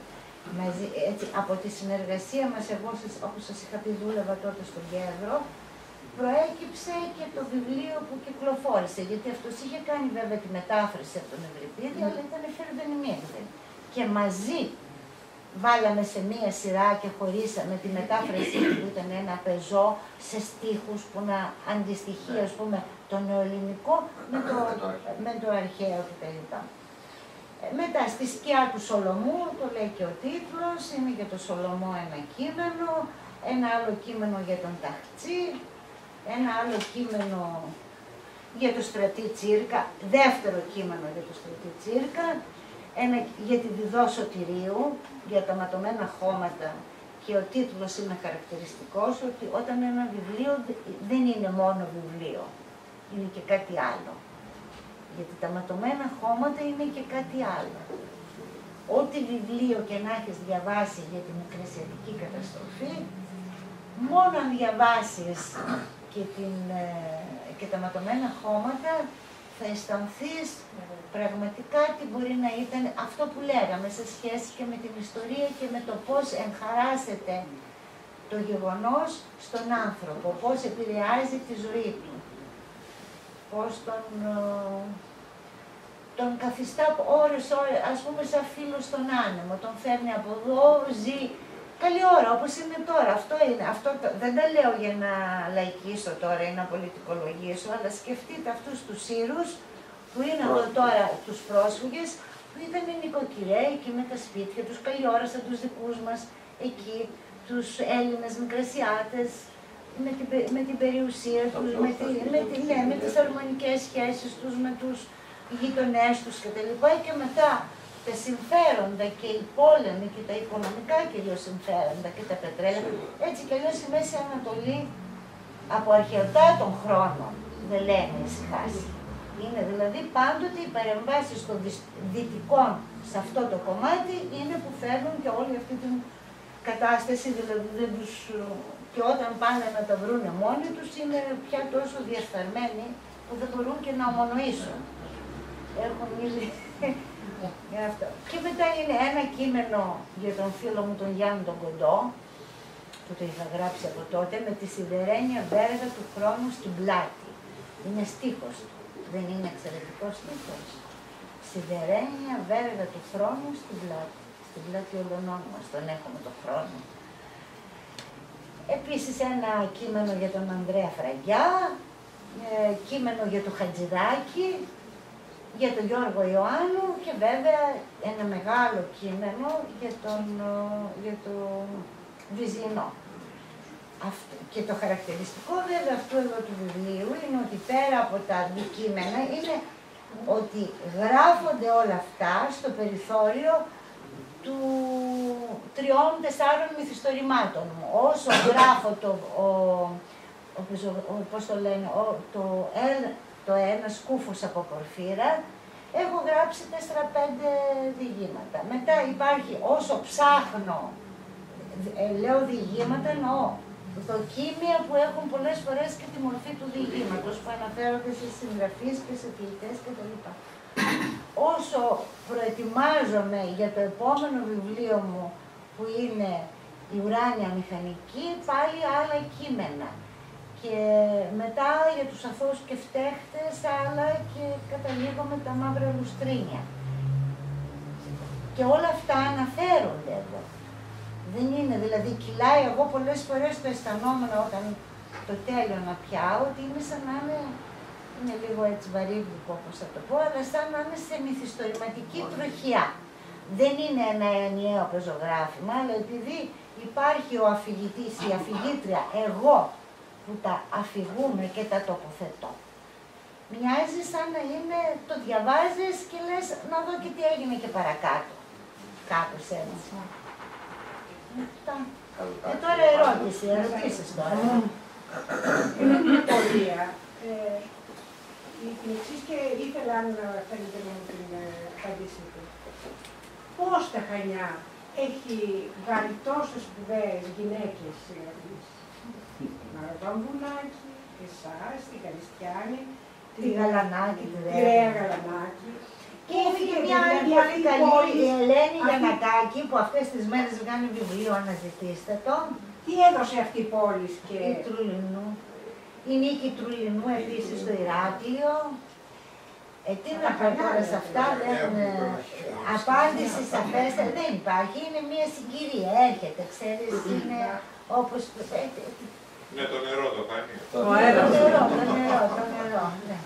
Έτσι, από τη συνεργασία μας, εγώ όπως σας είχα πει δούλευα τότε στον Κέντρο, προέκυψε και το βιβλίο που κυκλοφόρησε, γιατί αυτός είχε κάνει βέβαια τη μετάφραση από τον Ευρυπίδη, αλλά ήταν φερδενημίδη. Και μαζί βάλαμε σε μία σειρά και χωρίσαμε τη μετάφραση που ήταν ένα πεζό σε στίχους που να αντιστοιχεί ας πούμε το νεοελληνικό με το αρχαίο κτλ. Μετά στη σκιά του Σολομού, το λέει και ο τίτλος, είναι για το Σολομό ένα κείμενο, ένα άλλο κείμενο για τον Ταχτσή, ένα άλλο κείμενο για το Στρατή Τσίρκα, δεύτερο κείμενο για το Στρατή Τσίρκα, ένα για τη Διδό Σωτηρίου, για τα ματωμένα χώματα, και ο τίτλος είναι χαρακτηριστικός, ότι όταν ένα βιβλίο δεν είναι μόνο βιβλίο, είναι και κάτι άλλο. Γιατί τα ματωμένα χώματα είναι και κάτι άλλο. Ό,τι βιβλίο και να έχεις διαβάσει για την εκκλησιατική καταστροφή, μόνο αν διαβάσεις και τα ματωμένα χώματα, θα αισθανθείς πραγματικά τι μπορεί να ήταν αυτό που λέγαμε σε σχέση και με την ιστορία και με το πώς εγχαράσσεται το γεγονός στον άνθρωπο, πώς επηρεάζει τη ζωή του, πώς τον καθιστά ώρες, ας πούμε σαν φίλο στον άνεμο, τον φέρνει από εδώ, ζει καλή ώρα, όπως είναι τώρα. Αυτό είναι, δεν τα λέω για να λαϊκίσω τώρα ή να πολιτικολογήσω, αλλά σκεφτείτε αυτούς τους Σύρους που είναι εδώ τώρα, τους πρόσφυγες, που ήταν νοικοκυρέοι εκεί με τα σπίτια τους, καλή ώρα σαν τους δικούς μας εκεί, τους Έλληνες μικρασιάτες, με την περιουσία τους, με τις αρμονικές σχέσεις τους, με τους γειτονές τους κτλ. Και μετά τα συμφέροντα και οι πόλεμοι και τα οικονομικά κυρίως συμφέροντα και τα πετρέλαια, έτσι κι αλλιώς η Μέση Ανατολή από αρχαιοτά των χρόνων δεν λένε ησυχάσει. Είναι δηλαδή πάντοτε οι παρεμβάσεις των δυτικών σε αυτό το κομμάτι είναι που φέρνουν και όλη αυτή την κατάσταση, δηλαδή και όταν πάνε να τα βρούνε μόνοι τους είναι πια τόσο διεφθαρμένοι που δεν μπορούν και να ομονοήσουν. Έχουν ήδη αυτό. Και μετά είναι ένα κείμενο για τον φίλο μου τον Γιάννη τον Κοντό, που το είχα γράψει από τότε, με τη σιδερένια βέργα του χρόνου στην πλάτη. Είναι στίχος του. Δεν είναι εξαιρετικός στίχος? Σιδερένια βέργα του χρόνου στην πλάτη. Στην πλάτη όλων μας τον έχουμε τον χρόνο. Επίσης ένα κείμενο για τον Ανδρέα Φραγκιά, κείμενο για τον Χατζηδάκη, για τον Γιώργο Ιωάννου και βέβαια ένα μεγάλο κείμενο για τον Βυζινό. Και το χαρακτηριστικό βέβαια αυτού εδώ του βιβλίου είναι ότι πέρα από τα αντικείμενα είναι ότι γράφονται όλα αυτά στο περιθώριο του 3-4 μυθιστορημάτων μου. Όσο γράφω το ένα σκούφος από πορφύρα, έχω γράψει 4-5 διηγήματα. Μετά υπάρχει όσο ψάχνω, λέω διηγήματα, εννοώ δοκίμια που έχουν πολλές φορές και τη μορφή του διηγήματος, που αναφέρονται σε συγγραφείς και σε ποιητές κτλ. Όσο προετοιμάζομαι για το επόμενο βιβλίο μου, που είναι η Ουράνια Μηχανική, πάλι άλλα κείμενα. Και μετά για τους αθώους και φταίχτες, άλλα, και καταλήγω με τα μαύρα λουστρίνια. Και όλα αυτά αναφέρονται εδώ. Δεν είναι, δηλαδή κυλάει, εγώ πολλές φορές το αισθανόμουν όταν το τέλειωνα πια, ότι είναι σαν να είναι λίγο έτσι βαρύγλυκο όπως θα το πω, αλλά σαν να είναι σε μυθιστορηματική τροχιά. Δεν είναι ένα ενιαίο πεζογράφημα, αλλά επειδή υπάρχει ο αφηγητής, η αφηγήτρια, εγώ, που τα αφηγούμε και τα τοποθετώ. Μοιάζει σαν να είναι, το διαβάζεις και λες να δω και τι έγινε και παρακάτω. Κάπως έτσι. Και τώρα ερωτήσεις τώρα. Είναι μια πορεία. Την εξής και ήθελα αν θέλετε να μου την απαντήσετε. Πώς τα Χανιά έχει βάλει τόσο σπουδαίες γυναίκες συγγραφείς? Μαραβαμβουλάκη, εσάς, την Καλιστιάνη, τη Γαλανάκη, τη Ρέα Γαλανάκη. Και έφυγε μια άλλη πολύ καλή, η Ελένη Γιαννακάκη, που αυτές τις μέρες βγάνει βιβλίο, αναζητήστε το. Τι έδωσε αυτή η πόλη και... Η Τρουλινού. Η Νίκη Τρουλινού επίσης στο Ηράκλειο. Τι να πω τώρα σε αυτά, απάντηση σαφέστερα δεν υπάρχει, είναι μια συγκυρία, έρχεται, ξέρεις, είναι όπως... Ναι, το νερό το κάνει. Το νερό, ναι.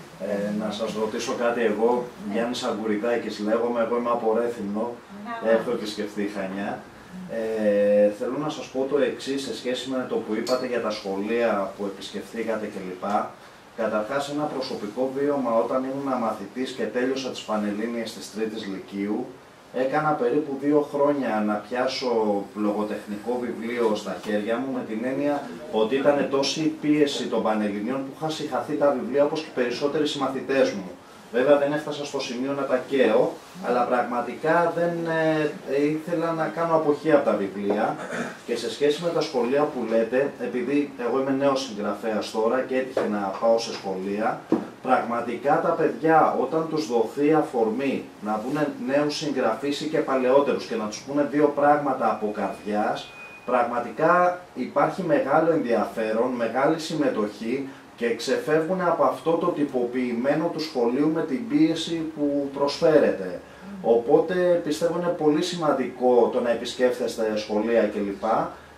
Να σας ρωτήσω κάτι εγώ, Γιάννης Αγκουρικάκης λέγομαι, εγώ είμαι από Ρέθυμνο, έχω επισκεφθεί Χανιά. Θέλω να σας πω το εξής σε σχέση με το που είπατε για τα σχολεία που επισκεφθήκατε κλπ. Καταρχάς, ένα προσωπικό βίωμα όταν ήμουν μαθητής και τέλειωσα τις Πανελλήνιες της 3ης Λυκείου, έκανα περίπου 2 χρόνια να πιάσω λογοτεχνικό βιβλίο στα χέρια μου, με την έννοια ότι ήταν τόση πίεση των Πανελληνίων που είχα συγχαθεί τα βιβλία όπως και οι περισσότεροι συμμαθητές μου. Βέβαια δεν έφτασα στο σημείο να τα καίω, αλλά πραγματικά δεν ήθελα να κάνω αποχή από τα βιβλία. Και σε σχέση με τα σχολεία που λέτε, επειδή εγώ είμαι νέος συγγραφέας τώρα και έτυχε να πάω σε σχολεία, πραγματικά τα παιδιά όταν τους δοθεί αφορμή να δουν νέους συγγραφείς ή και παλαιότερους και να τους πούνε 2 πράγματα από καρδιάς, πραγματικά υπάρχει μεγάλο ενδιαφέρον, μεγάλη συμμετοχή και ξεφεύγουν από αυτό το τυποποιημένο του σχολείου με την πίεση που προσφέρεται. Οπότε πιστεύω είναι πολύ σημαντικό το να επισκέφτεστε σχολεία κλπ.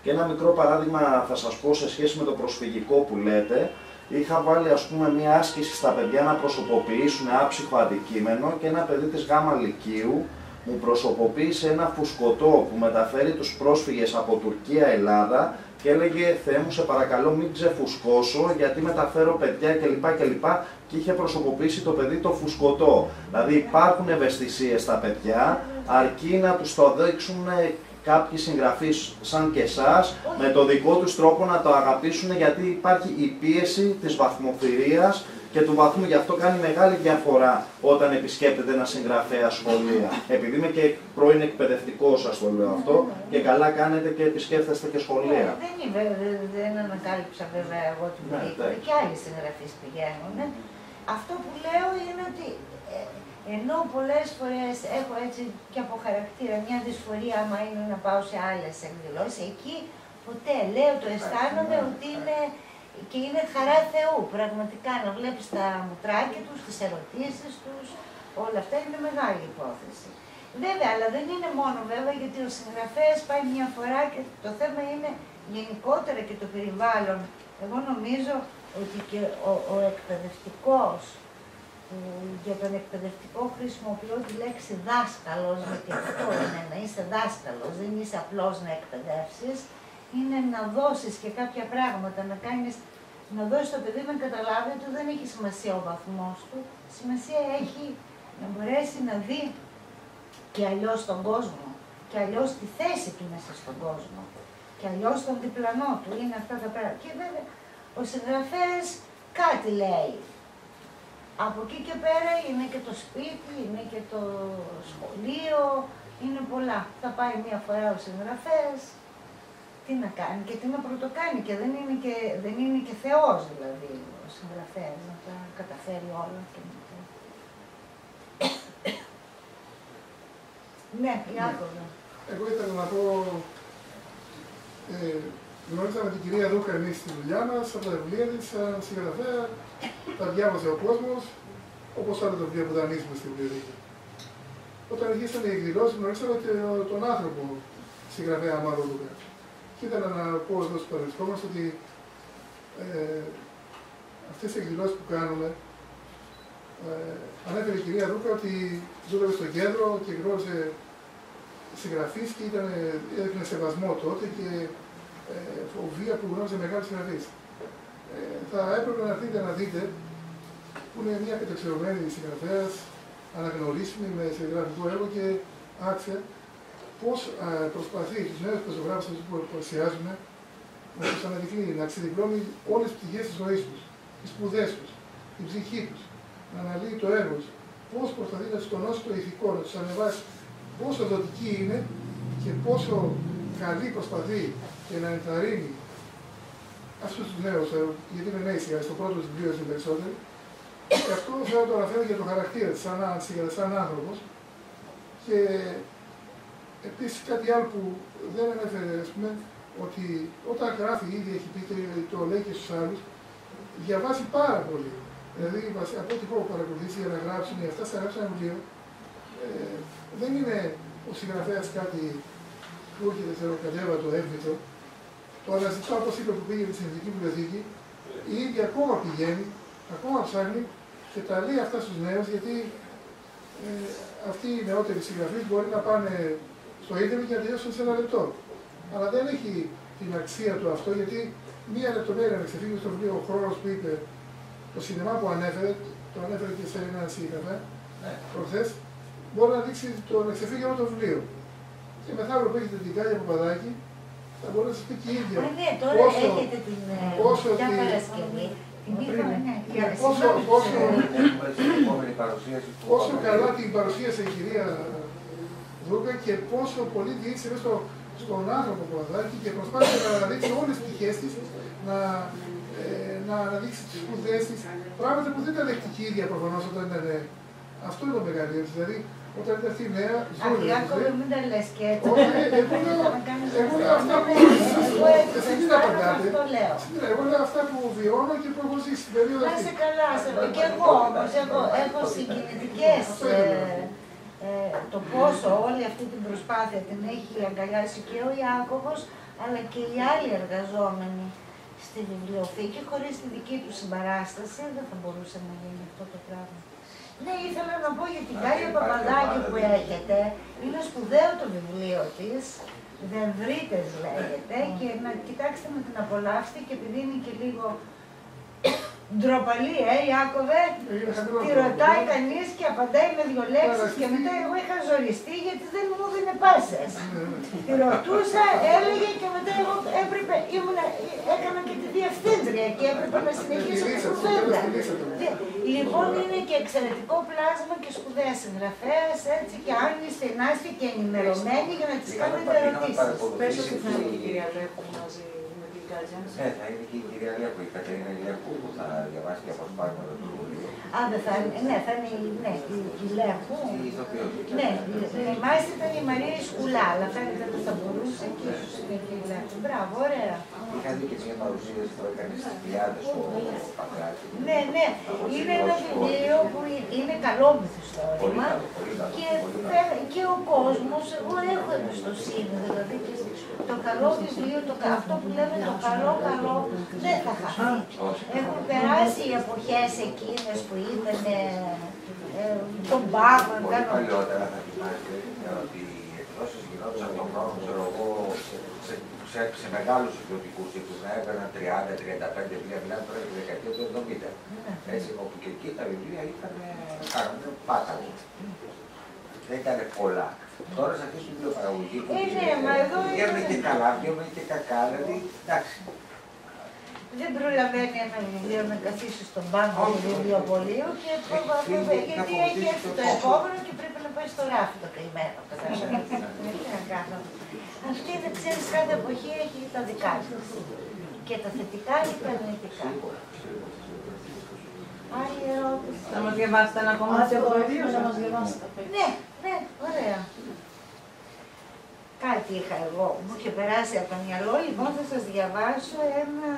Και ένα μικρό παράδειγμα θα σας πω σε σχέση με το προσφυγικό που λέτε. Είχα βάλει ας πούμε μία άσκηση στα παιδιά να προσωποποιήσουν άψυχο αντικείμενο και ένα παιδί της Γάμα Λυκείου μου προσωποποίησε ένα φουσκωτό που μεταφέρει τους πρόσφυγες από Τουρκία-Ελλάδα και έλεγε «Θεέ μου, σε παρακαλώ μην ξεφουσκώσω γιατί μεταφέρω παιδιά» κλπ. Και είχε προσωποποιήσει το παιδί το φουσκωτό. Δηλαδή υπάρχουν ευαισθησίες στα παιδιά, αρκεί να τους το δείξουν κάποιοι συγγραφείς σαν και εσάς, με το δικό τους τρόπο να το αγαπήσουν, γιατί υπάρχει η πίεση της βαθμοφυρίας και του βαθμού. Γι' αυτό κάνει μεγάλη διαφορά όταν επισκέπτεται ένα συγγραφέα σχολεία. Επειδή είμαι και πρώην εκπαιδευτικός, σας το λέω αυτό, και καλά κάνετε και επισκέφτεστε και σχολεία. Δεν ανακάλυψα βέβαια εγώ την περίπτωση, και άλλοι συγγραφείς πηγαίνουν. Αυτό που λέω είναι ότι ενώ πολλές φορές έχω έτσι και από χαρακτήρα μια δυσφορία άμα είναι να πάω σε άλλες εκδηλώσεις, εκεί ποτέ λέω, το αισθάνομαι ότι είναι και είναι χαρά Θεού, πραγματικά να βλέπεις τα μουτράκια τους, τις ερωτήσεις τους, όλα αυτά είναι μεγάλη υπόθεση. Βέβαια, αλλά δεν είναι μόνο βέβαια, γιατί ο συγγραφέας πάει μια φορά και το θέμα είναι γενικότερα και το περιβάλλον. Εγώ νομίζω ότι και ο εκπαιδευτικός, για τον εκπαιδευτικό χρησιμοποιώ τη λέξη δάσκαλος, γιατί αυτό είναι, να είσαι δάσκαλος, δεν είσαι απλώς να εκπαιδεύσεις, είναι να δώσεις και κάποια πράγματα, να κάνεις, να δώσεις το παιδί να καταλάβει ότι δεν έχει σημασία ο βαθμός του, σημασία έχει να μπορέσει να δει και αλλιώς τον κόσμο, και αλλιώς τη θέση του μέσα στον κόσμο, και αλλιώς τον διπλανό του, είναι αυτά τα πράγματα. Και βέβαια, ο συγγραφέας κάτι λέει. Από εκεί και πέρα είναι και το σπίτι, είναι και το σχολείο, είναι πολλά. Θα πάει μία φορά ο συγγραφέας, τι να κάνει και τι να πρωτοκάνει, και δεν είναι και Θεός δηλαδή ο συγγραφέας να τα καταφέρει όλα. Ναι, Ιάκωβα. Εγώ ήθελα να πω, γνώριζα με την κυρία Δούκα εμείς στη δουλειά μας, από τα βιβλία της, σαν συγγραφέα, τα διάβαζε ο κόσμος, όπως άλλα τα βιβλία που δανείζουμε στη βιβλιοθήκη. Όταν αρχίσαν οι εκδηλώσεις, γνωρίσαμε και τον άνθρωπο συγγραφέα Αμάρο Δούκα. Και ήθελα να πω εδώ στους παρελθόντες ότι αυτές οι εκδηλώσεις που κάνουμε, ανέφερε η κυρία Δούκα ότι ζούσε στο κέντρο και γνώριζε συγγραφείς και έδειχνε σεβασμό τότε και φοβία που γνώριζε μεγάλους συγγραφείς. Θα έπρεπε να έρθετε να δείτε που είναι μια κατεξαιρωμένη συγγραφέας, αναγνωρίσιμη με συγγραφικό έργο και άξια, πώς προσπαθεί τους νέους πεζογράφους που παρουσιάζουν να τους αναδεικνύει, να ξεδιπλώνει όλες τις πτυχές της ζωής τους, τις σπουδές τους, την ψυχή τους, να αναλύει το έργο τους, πώς προσπαθεί να τους τονώσει το ηθικό, να τους ανεβάσει, πόσο δοτική είναι και πόσο καλή προσπαθεί και να ενθαρρύνει αυτούς τους νέους, γιατί είναι νέοι σιγά, στο πρώτο βιβλίο είναι περισσότεροι. Και αυτό θέλω να το αναφέρω για το χαρακτήρα της, σαν άνθρωπος. Και επίσης κάτι άλλο που δεν ανέφερε, ας πούμε, ότι όταν γράφει ήδη έχει πει και το λέει και στους άλλους, διαβάζει πάρα πολύ. Δηλαδή, από ό,τι έχω παρακολουθήσει για να γράψουν, αυτά στα γράψει ένα βιβλίο, δεν είναι ο συγγραφέας κάτι που έρχεται θεροκατέβατο, έμβητο. Το αναζητώ, όπως είπε που πήγε στην Εθνική Βιβλιοθήκη, η ίδια ακόμα πηγαίνει, ακόμα ψάχνει και τα λέει αυτά στους νέους, γιατί αυτοί οι νεότεροι συγγραφείς μπορεί να πάνε στο ίντερνετ και να τελειώσουν σε 1 λεπτό. Αλλά δεν έχει την αξία του αυτό, γιατί μία λεπτομέρεια να ξεφύγει στο βιβλίο ο χρόνος που είπε το σινεμά που ανέφερε, το ανέφερε και σε ένα σύγγραφα, προχθές, μπορεί να δείξει να ξεφύγει όλο το βιβλίο. Και μεθαύριο που έχετε την Κάλια Παπαδάκη, θα μπορεί να σας πει και η ίδια. Ναι, τώρα έχετε την Παρασκευή. Πόσο καλά την παρουσίασε η κυρία Δούκα και πόσο πολύ διοίκησε μέσα στον άνθρωπο Παπαδάκη και προσπάθησε να αναδείξει όλες τις πτυχές της, να αναδείξει τις σπουδές της, πράγματα που δεν τα δέχτηκε η ίδια προφανώς όταν ήταν. Αυτό είναι το μεγαλύτερο. Δηλαδή, όταν ήταν αυτή η νέα ζωή. Ιάκωβε, μην τα λες και έτσι. Εγώ λέω αυτά που εσείς δεν απαντάτε. Εγώ λέω αυτά που βιώνω και που έχω ζήσει στην περίοδο αυτή. Να είσαι καλά, και εγώ όμως έχω συγκινητικές το πόσο όλη αυτή την προσπάθεια την έχει αγκαλιάσει και ο Ιάκωβος, αλλά και οι άλλοι εργαζόμενοι στη βιβλιοθήκη. Χωρίς τη δική του συμπαράσταση δεν θα μπορούσε να γίνει αυτό το πράγμα. Ναι, ήθελα να πω για την Κάλια Παπαδάκη που έχετε. Είναι σπουδαίο το βιβλίο της, Δενδρίτες λέγεται, και να κοιτάξτε να την απολαύσετε, και επειδή είναι και λίγο ντροπαλή, Ιάκωβε, τη ρωτάει κανείς και απαντάει με 2 λέξεις και μετά εγώ είχα ζοριστεί γιατί δεν μου έδινε πάσες. Τη ρωτούσα, έλεγε και μετά εγώ έπρεπε, έκανα και τη διευθύντρια και έπρεπε να συνεχίσω την κουβέντα. Λοιπόν, είναι και εξαιρετικό πλάσμα και σπουδαία συγγραφέας, έτσι, και αν είστε και ενημερωμένοι για να τις κάνετε ερωτήσεις. Πες ότι θα είναι η κυρία Ρέπου μαζί. Ναι, θα είναι και η κυρία Λέπου, η Κατερίνα Λέπου, που θα διαβάσει και αποσπάσματα του βιβλίου. Δεν θα είναι, ναι, θα είναι η Λέπου. Ναι, εμάς ήταν η Μαρία Σκουλά, αλλά φαίνεται ότι θα μπορούσε και ίσως είναι και η Λέπου. Μπράβο, ωραία. Είχα δει και μια παρουσίαση που έκανε στις Πλιάδες ο Παγκράτης. Ναι, ναι, είναι ένα βιβλίο που είναι καλό μυθιστόρημα και ο κόσμος, εγώ έχω εμπιστοσύνη, δηλαδή το καλό βιβλίο, αυτό που λέμε το καλό δεν θα χαθεί. Έχουν περάσει οι εποχές εκείνες που ήταν τον πάγο. Παλιότερα θα θυμάστε ότι οι εκδόσεις γινόντουσαν τον χρόνο, ξέρω εγώ, σε μεγάλους ιδιωτικούς οίκους να έπαιρναν 30-35 βιβλία, μιλάμε τώρα για τη δεκαετία του 70. Έτσι, όπου και εκεί τα βιβλία ήταν πάταγο. Δεν ήταν πολλά. Τώρα σε αυτή τη βιβλιοπαραγωγή που βγαίνουν και καλά, βγαίνουν και κακά, δηλαδή εντάξει. Δεν προλαβαίνει ένα βιβλίο να καθίσει στον πάγκο του βιβλιοπωλείου και γιατί έχει έρθει το επόμενο και πρέπει να πάει στο ράφι το καημένο. Τι να κάνω. Αυτή δεν ξέρεις, κάθε εποχή έχει τα δικά της. Και τα θετικά ή τα αρνητικά. Άλλη ερώτηση. Θα μας διαβάσετε ένα κομμάτι από το βιβλίο, θα μας διαβάσετε. Ναι, ωραία. Κάτι είχα εγώ, μου είχε περάσει από το μυαλό, λοιπόν θα σας διαβάσω ένα...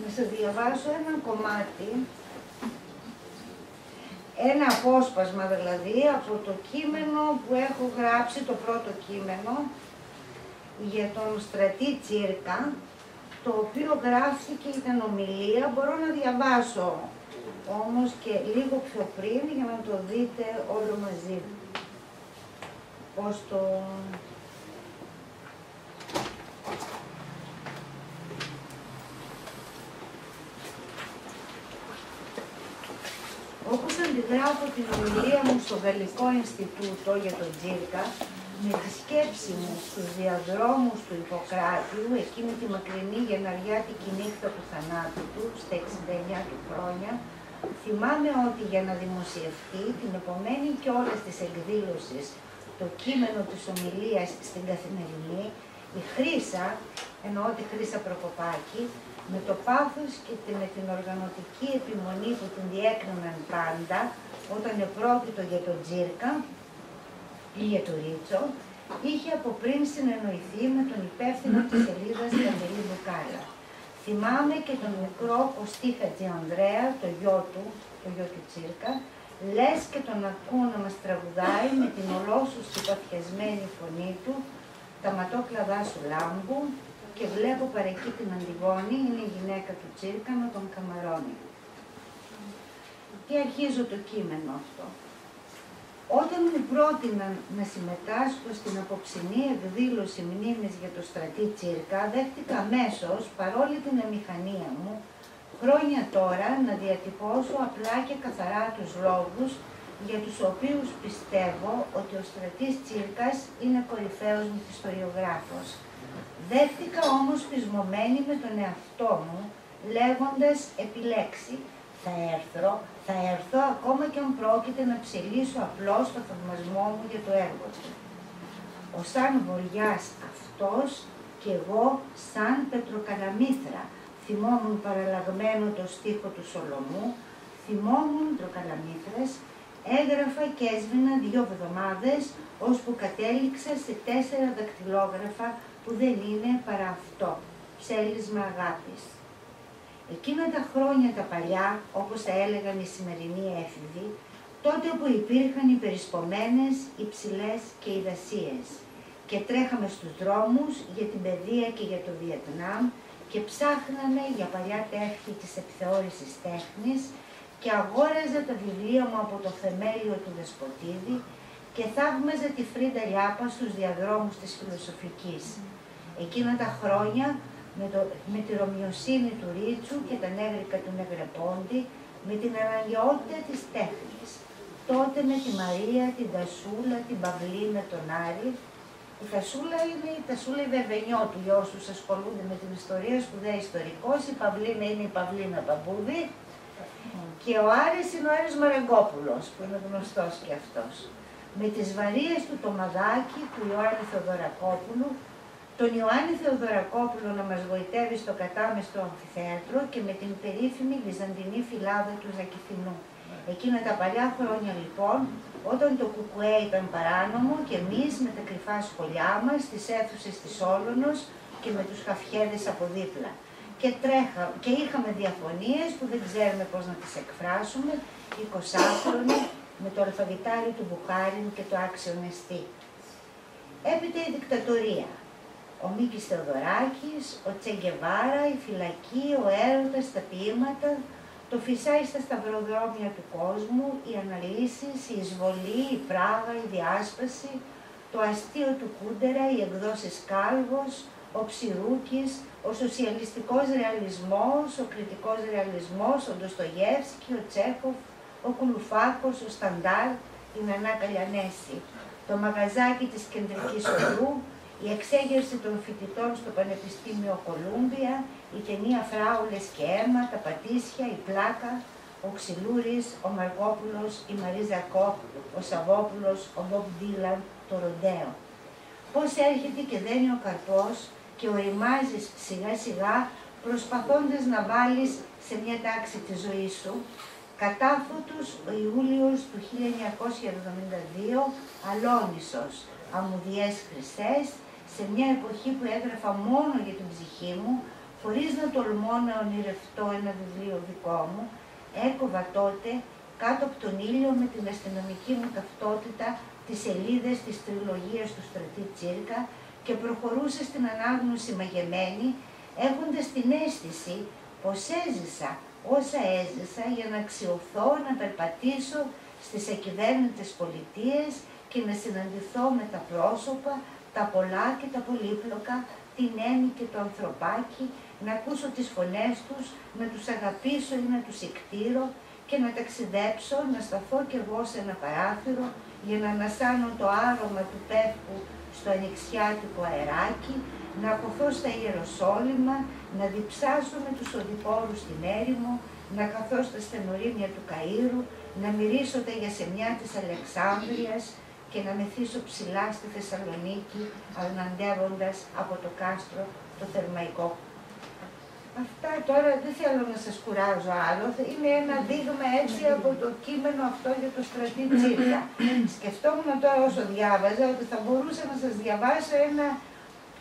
Να σας διαβάσω ένα κομμάτι, ένα απόσπασμα δηλαδή από το κείμενο που έχω γράψει, το πρώτο κείμενο, για τον Στρατή Τσίρκα, το οποίο γράφτηκε, ήταν ομιλία, μπορώ να διαβάσω όμως και λίγο πιο πριν για να το δείτε όλο μαζί. Πώς το... Όπως αντιγράφω την ομιλία μου στο Γαλλικό Ινστιτούτο για τον Τσίρκα, με τη σκέψη μου στους διαδρόμους του Ιπποκράτιου, εκείνη τη μακρινή γεναριάτικη νύχτα του θανάτου του, στα 69 του χρόνια, θυμάμαι ότι για να δημοσιευτεί την επομένη και όλες τις εκδήλωσεις το κείμενο της ομιλίας στην Καθημερινή, η Χρύσα, εννοώ τη Χρύσα Προκοπάκη, με το πάθος και με την οργανωτική επιμονή που την διέκριναν πάντα, όταν επρόκειτο για τον Τσίρκα ή για τον Ρίτσο, είχε από πριν συνεννοηθεί με τον υπεύθυνο της σελίδας Παντελή Μπουκάλα. Θυμάμαι και τον μικρό Κωστή Χατζιανδρέα, το γιο του Τσίρκα, Λες και τον ακούω να μας τραγουδάει με την ολόσουστη παθιασμένη φωνή του, τα ματόκλαδά σου λάμπουν και βλέπω παρεκεί την Αντιγόνη, είναι η γυναίκα του Τσίρκα, να τον καμαρώνει. Και αρχίζω το κείμενο αυτό. Όταν μου πρότειναν να συμμετάσχω στην απόψινή εκδήλωση μνήμης για το στρατή Τσίρκα, δέχτηκα αμέσως, παρόλη την αμηχανία μου, χρόνια τώρα να διατυπώσω απλά και καθαρά τους λόγους για τους οποίους πιστεύω ότι ο στρατής Τσίρκας είναι κορυφαίος μυθιστοριογράφος. Δέχτηκα όμως πεισμωμένη με τον εαυτό μου, λέγοντας επιλέξει. Θα έρθω ακόμα και αν πρόκειται να ψελίσω απλώς το θαυμασμό μου για το έργο του. Ο σαν βοριάς αυτός και εγώ σαν πετροκαλαμήθρα, θυμόμουν παραλλαγμένο το στίχο του Σολομού, θυμόμουν τροκαλαμήθρας, έγραφα και έσβηνα 2 εβδομάδες, ώσπου κατέληξα σε 4 δακτυλόγραφα που δεν είναι παρά αυτό, ψέλισμα αγάπης. Εκείνα τα χρόνια τα παλιά, όπως τα έλεγαν οι σημερινοί έφηβοι, τότε που υπήρχαν οι περισπωμένες, οι ψηλές και οι δασίες, και τρέχαμε στους δρόμους για την παιδεία και για το Βιετνάμ και ψάχναμε για παλιά τεύχη της επιθεώρησης τέχνης και αγόραζα τα βιβλία μου από το θεμέλιο του Δεσποτίδη και θαύμαζα τη Φρίντα Λιάπα στους διαδρόμους της φιλοσοφικής. Εκείνα τα χρόνια, με τη ρωμιοσύνη του Ρίτσου και τα νεύρικα του Νεγρεπόντι, με την αναγκαιότητα της τέχνης. Τότε με τη Μαρία, την Τασούλα, την Παυλή, με τον Άρη. Η Τασούλα είναι η Τασούλα η Βερβενιώτου, για όσους ασχολούνται με την ιστορία, σπουδαία ιστορικός. Η Παυλίνα είναι η Παυλίνα Παμπούδη. Και ο Άρης είναι ο Άρης Μαραγκόπουλος, που είναι γνωστός και αυτός. Με τις βαρίες του το Μαδάκι, του Ιωάννη Θεοδωρακόπουλου, τον Ιωάννη Θεοδωρακόπουλο να μας γοητεύει στο κατάμεστο αμφιθέατρο και με την περίφημη βυζαντινή φυλάδα του Ζακηθινού. Εκείνα τα παλιά χρόνια λοιπόν, όταν το κουκουέ ήταν παράνομο και εμείς με τα κρυφά σχολιά μας, στις αίθουσες της Όλωνος και με τους χαφιέδες από δίπλα. Και είχαμε διαφωνίες που δεν ξέρουμε πώς να τις εκφράσουμε, 20χρονοι, με το αλφαβητάρι του Μπουχάριν και το άξιον εστί. Έπειτα η δικτατορία. Ο Μίκης Θεοδωράκης, ο Τσεγκεβάρα, η φυλακή, ο έρωτας, τα ποίηματα, το φυσάει στα σταυροδρόμια του κόσμου, οι αναλύσεις, η εισβολή, η πράγα, η διάσπαση, το αστείο του Κούντερα, οι εκδόσεις Κάλβος, ο Ψιρούκης, ο σοσιαλιστικός ρεαλισμός, ο κριτικός ρεαλισμός, ο Ντοστογεύσκι, ο Τσέχοφ, ο Κουλουφάκος, ο Σταντάρ, η Νανά Καλιανέση, το μαγαζάκι της Κεντρικής Οδού, η εξέγερση των φοιτητών στο Πανεπιστήμιο Κολούμπια, η ταινία Φράουλες και αίμα, τα Πατήσια, η Πλάκα, ο Ξυλούρης, ο Μαργόπουλος, η Μαρίζα Κόπ, ο Σαββόπουλος, ο Μπομπ Ντίλαν, το Ροντέο. Πώς έρχεται και δένει ο καρπός και οριμάζεις σιγά σιγά προσπαθώντας να βάλεις σε μια τάξη τη ζωή σου. Κατάφωτος ο Ιούλιος του 1972, Αλόνισσος, αμμουδιές χρυσές, σε μια εποχή που έγραφα μόνο για την ψυχή μου, χωρίς να τολμώ να ονειρευτώ ένα βιβλίο δικό μου, έκοβα τότε κάτω από τον ήλιο με την αστυνομική μου ταυτότητα τις σελίδες της τριλογίας του στρατή Τσίρκα και προχωρούσα στην ανάγνωση μαγεμένη, έχοντας την αίσθηση πως έζησα όσα έζησα για να αξιωθώ να περπατήσω στις ακυβέρνητες πολιτείες και να συναντηθώ με τα πρόσωπα, τα πολλά και τα πολύπλοκα, την Έμη και το ανθρωπάκι, να ακούσω τις φωνές τους, να τους αγαπήσω ή να τους εκτείρω και να ταξιδέψω, να σταθώ κι εγώ σε ένα παράθυρο για να ανασάνω το άρωμα του πεύκου στο ανοιξιάτικο αεράκι, να ακουθώ στα Ιεροσόλυμα, να διψάσω με τους οδηπόρους στην έρημο, να καθώ στα στενορίμια του Καΐρου, να μυρίσω τα γιασεμιά της Αλεξάνδρειας και να μεθύσω ψηλά στη Θεσσαλονίκη, αναντεύοντας από το κάστρο το Θερμαϊκό. Αυτά τώρα δεν θέλω να σας κουράζω άλλο, είναι ένα δείγμα έτσι από το κείμενο αυτό για το στρατή Τσίρκα. Σκεφτόμουν τώρα όσο διάβαζα ότι θα μπορούσα να σας διαβάσω ένα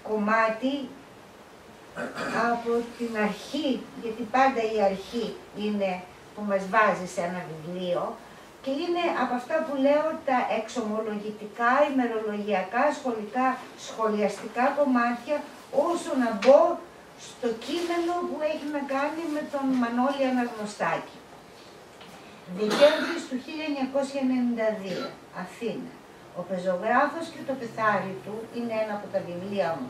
κομμάτι από την αρχή, γιατί πάντα η αρχή είναι που μας βάζει σε ένα βιβλίο, Και είναι από αυτά που λέω τα εξομολογητικά, ημερολογιακά, σχολιαστικά κομμάτια, όσο να μπω στο κείμενο που έχει να κάνει με τον Μανώλη Αναγνωστάκη. Δεκέμβρης του 1992, Αθήνα. Ο πεζογράφος και το πεθάρι του είναι ένα από τα βιβλία μου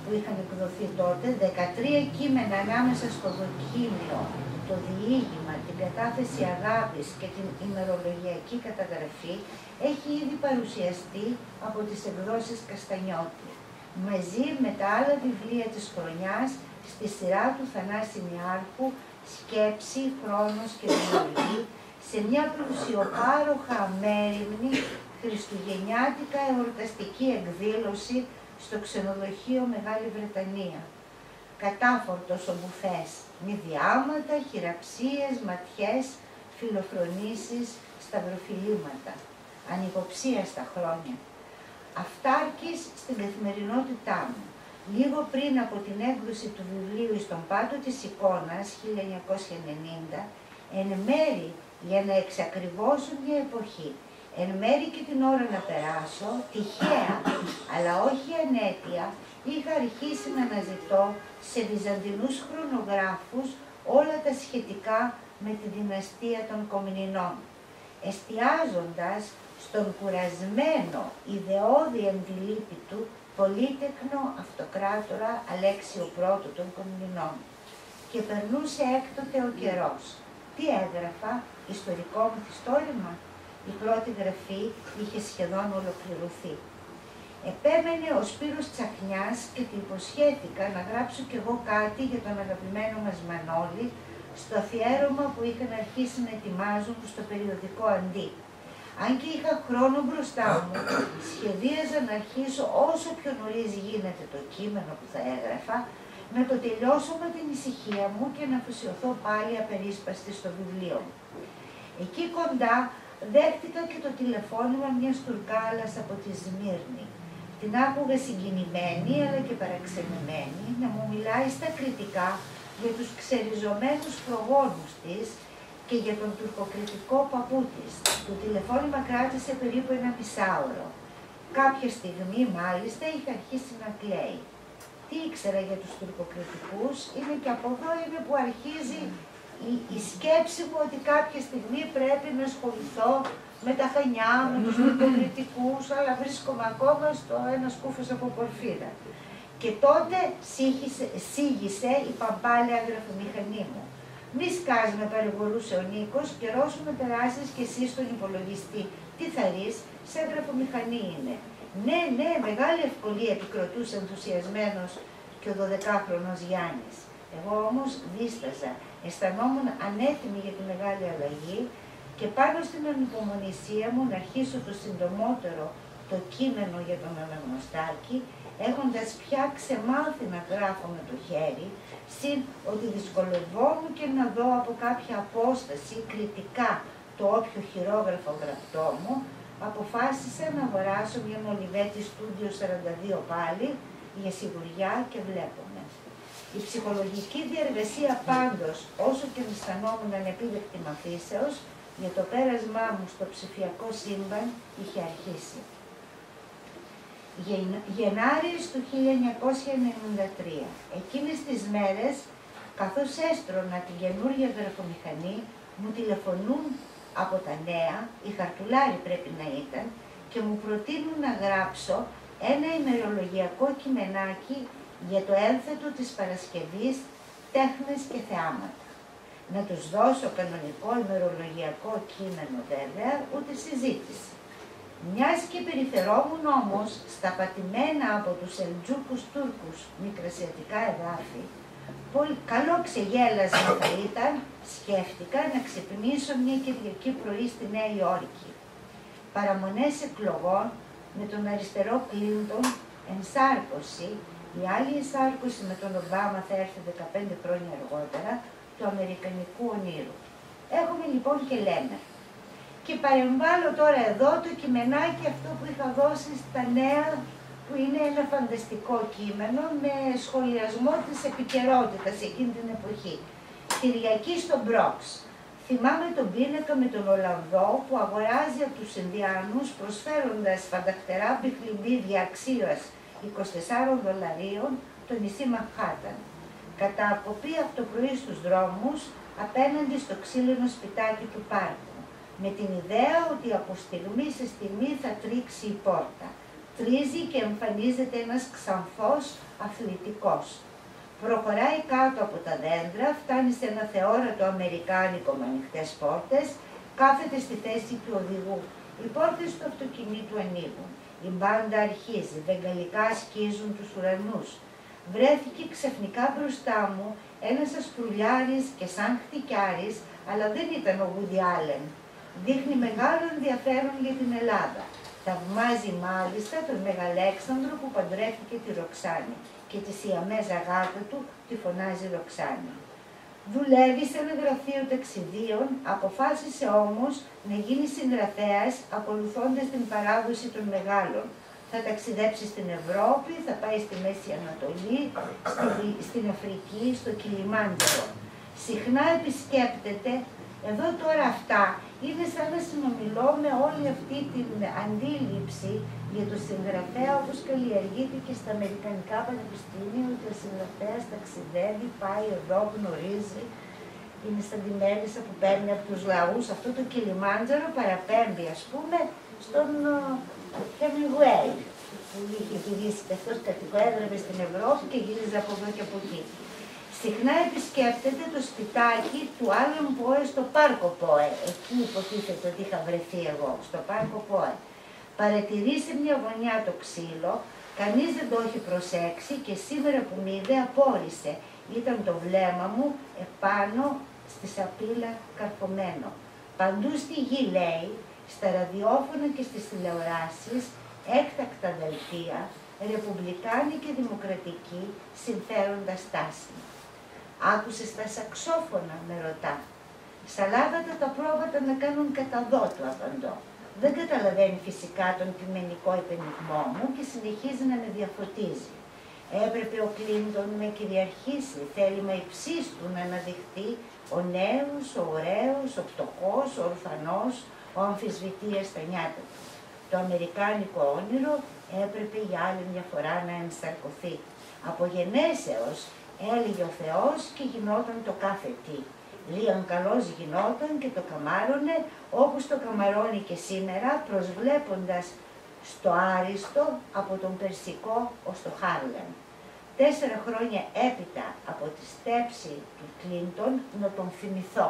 που είχαν εκδοθεί τότε, 13 κείμενα ανάμεσα στο δοκίμιο, το διήγημα, την κατάθεση αγάπης και την ημερολογιακή καταγραφή, έχει ήδη παρουσιαστεί από τις εκδόσεις Καστανιώτη, μαζί με τα άλλα βιβλία της χρονιάς στη σειρά του Θανάση Νιάρχου, Σκέψη, Χρόνος και Δημιουργή, σε μια πλουσιοπάροχα αμέριμνη χριστουγεννιάτικα εορταστική εκδήλωση στο ξενοδοχείο Μεγάλη Βρετανία. Κατάφορτος ο μπουφές, με διάματα, χειραψίες, ματιές, φιλοφρονήσεις, σταυροφιλήματα. Ανυποψία στα χρόνια. Αυτάρκης στην καθημερινότητά μου. Λίγο πριν από την έκδοση του βιβλίου «Στον πάτο της εικόνας» 1990, εν μέρη για να εξακριβώσω μια εποχή, εν μέρη και την ώρα να περάσω, τυχαία, αλλά όχι ανέτεια, είχα αρχίσει να αναζητώ σε βυζαντινούς χρονογράφους όλα τα σχετικά με τη δυναστεία των Κομνηνών, εστιάζοντας στον κουρασμένο, ιδεώδη αντιλήπητου, πολύτεκνο αυτοκράτορα Αλέξιο I των Κομνηνών. Και περνούσε έκτοτε ο καιρός. Τι έγραφα, ιστορικό μυθιστόρημα? Η πρώτη γραφή είχε σχεδόν ολοκληρωθεί. Επέμενε ο Σπύρος Τσαχνιάς και του υποσχέθηκα να γράψω κι εγώ κάτι για τον αγαπημένο μας Μανώλη στο αφιέρωμα που είχαν αρχίσει να ετοιμάζουν στο περιοδικό Αντί. Αν και είχα χρόνο μπροστά μου, σχεδίαζα να αρχίσω όσο πιο νωρίς γίνεται το κείμενο που θα έγραφα, να το τελειώσω με την ησυχία μου και να αφοσιωθώ πάλι απερίσπαστη στο βιβλίο μου. Εκεί κοντά δέχτηκα και το τηλεφώνημα μιας Τουρκάλας από τη Σμύρνη. Την άκουγα συγκινημένη αλλά και παραξενημένη να μου μιλάει στα κριτικά για τους ξεριζωμένους προγόνους της και για τον τουρκοκριτικό παππού της. Το τηλεφώνημα κράτησε περίπου ένα μισάωρο. Κάποια στιγμή μάλιστα είχε αρχίσει να κλαίει. Τι ήξερα για τους τουρκοκριτικούς, είναι και από εδώ είναι που αρχίζει η σκέψη μου ότι κάποια στιγμή πρέπει να ασχοληθώ με τα Χανιά, με τους τουρκοκριτικούς, αλλά βρίσκομαι ακόμα στο ένα σκούφος από πορφύρα. Και τότε σίγησε η παμπάλαια γραφομηχανή μου. Μη σκάς, με παρηγορούσε ο Νίκος, καιρός σου να περάσεις κι εσύ στον υπολογιστή. Τι θα ρεις, σε γραφομηχανή είναι. Ναι, ναι, μεγάλη ευκολία, επικροτούσε ενθουσιασμένος και ο 12χρονος Γιάννης. Εγώ όμως δίσταζα, αισθανόμουν ανέτοιμη για τη μεγάλη αλλαγή και πάνω στην ανυπομονησία μου να αρχίσω το συντομότερο το κείμενο για τον Αναγνωστάκη, έχοντας πια ξεμάθει να γράφω με το χέρι, συν ότι δυσκολευόμουν και να δω από κάποια απόσταση κριτικά το όποιο χειρόγραφο γραπτό μου, αποφάσισα να αγοράσω μια Μολιβέτη Studio 42 πάλι, για σιγουριά και βλέπουμε. Η ψυχολογική διεργασία πάντως, όσο και αισθανόμουν ανεπίδεκτη μαθήσεως, για το πέρασμά μου στο ψηφιακό σύμπαν είχε αρχίσει. Γενάρης του 1993. Εκείνες τις μέρες, καθώς έστρωνα την καινούργια γραφομηχανή, μου τηλεφωνούν από τα νέα, η Χαρτουλάρη πρέπει να ήταν, και μου προτείνουν να γράψω ένα ημερολογιακό κειμενάκι για το ένθετο της Παρασκευής, τέχνες και θεάματα. Να τους δώσω κανονικό ημερολογιακό κείμενο βέβαια, ούτε συζήτηση. Μιας και περιφερόμουν όμως στα πατημένα από τους Σελτζούκους Τούρκους μικρασιατικά εδάφη, πολύ καλό ξεγέλασμα θα ήταν, σκέφτηκα να ξυπνήσω μια Κυριακή πρωί στη Νέα Υόρκη. Παραμονές εκλογών με τον αριστερό Κλίντον, ενσάρκωση, η άλλη ενσάρκωση με τον Ομπάμα θα έρθει 15 χρόνια αργότερα, του αμερικανικού ονείρου. Έχουμε λοιπόν και λέμε. Και παρεμβάλλω τώρα εδώ το κειμενάκι αυτό που είχα δώσει στα νέα, που είναι ένα φανταστικό κείμενο με σχολιασμό της επικαιρότητας εκείνη την εποχή. Κυριακή στο Μπρόξ. Θυμάμαι τον πίνακα με τον Ολλανδό που αγοράζει από τους Ινδιάνους προσφέροντας φανταχτερά μπιχλιμπίδια αξίας $24 το νησί Μανχάταν. Κατά αποπή από το πρωί στους δρόμους απέναντι στο ξύλινο σπιτάκι του πάρκου, με την ιδέα ότι από στιγμή σε στιγμή θα τρίξει η πόρτα. Τρίζει και εμφανίζεται ένας ξανθός αθλητικός. Προχωράει κάτω από τα δέντρα, φτάνει σε ένα θεόρατο αμερικάνικο με ανοιχτές πόρτες, κάθεται στη θέση του οδηγού. Οι πόρτες του αυτοκινήτου ανοίγουν. Η μπάντα αρχίζει, βεγγαλικά σκίζουν τους ουρανούς. Βρέθηκε ξαφνικά μπροστά μου ένας ασπρουλιάρης και σαν χτυκιάρης, αλλά δεν ήταν ο Woody Allen. Δείχνει μεγάλο ενδιαφέρον για την Ελλάδα. Θαυμάζει μάλιστα τον Μεγαλέξανδρο που παντρεύτηκε τη Ροξάνη και τη Σιαμέζα γάτα του τη φωνάζει Ροξάνη. Δουλεύει σε ένα γραφείο ταξιδίων, αποφάσισε όμως να γίνει συγγραφέας ακολουθώντας την παράδοση των μεγάλων. Θα ταξιδέψει στην Ευρώπη, θα πάει στη Μέση Ανατολή, στην Αφρική, στο Κιλιμάντζαρο. Συχνά επισκέπτεται, εδώ τώρα αυτά, είναι σαν να συνομιλώ με όλη αυτή την αντίληψη για το συγγραφέα όπως καλλιεργείται και στα Αμερικανικά πανεπιστήμια, ότι ο συγγραφέας ταξιδεύει, πάει εδώ, γνωρίζει. Είναι σαν τη μέλισσα που παίρνει από τους λαούς. Αυτό το Κιλιμάντζαρο παραπέμπει, ας πούμε, στον Hemingway, που είχε γυρίσει και αυτός κατοικοέδρευε στην Ευρώπη και γύριζε από εδώ και από εκεί. Συχνά επισκέπτεται το σπιτάκι του Άλεν Πόε στο Πάρκο Πόε. Εκεί υποτίθεται ότι είχα βρεθεί εγώ, στο Πάρκο Πόε. Παρατηρεί σε μια γωνιά το ξύλο, κανείς δεν το έχει προσέξει και σήμερα που με είδε απόρρισε. Ήταν το βλέμμα μου επάνω στη σαπίλα καρφωμένο. Παντού στη γη, λέει, στα ραδιόφωνα και στις τηλεοράσεις, έκτακτα δελτία, ρεπουμπλικάνοι και δημοκρατικοί, συμφέροντα στάσιμοι. Άκουσες τα σαξόφωνα, με ρωτά. Σαλάβατα τα πρόβατα να κάνουν κατά δω, του απαντώ. Δεν καταλαβαίνει φυσικά τον ποιμενικό υπενιγμό μου και συνεχίζει να με διαφωτίζει. Έπρεπε ο Κλίντον να κυριαρχήσει, θέλημα υψής του να αναδειχθεί ο νέος, ο ωραίος, ο πτωχός, ο ορφανός, ο αμφισβητείας στα νιάτα του. Το αμερικάνικο όνειρο έπρεπε για άλλη μια φορά να ενσαρκωθεί. Από γενέσεως έλεγε ο Θεός και γινόταν το κάθε τι. Λίγαν καλός γινόταν και το καμάρωνε όπως το καμαρώνει και σήμερα, προσβλέποντας στο άριστο από τον Περσικό ως το Χάρλεμ. 4 χρόνια έπειτα από τη στέψη του Κλίντον να τον θυμηθώ.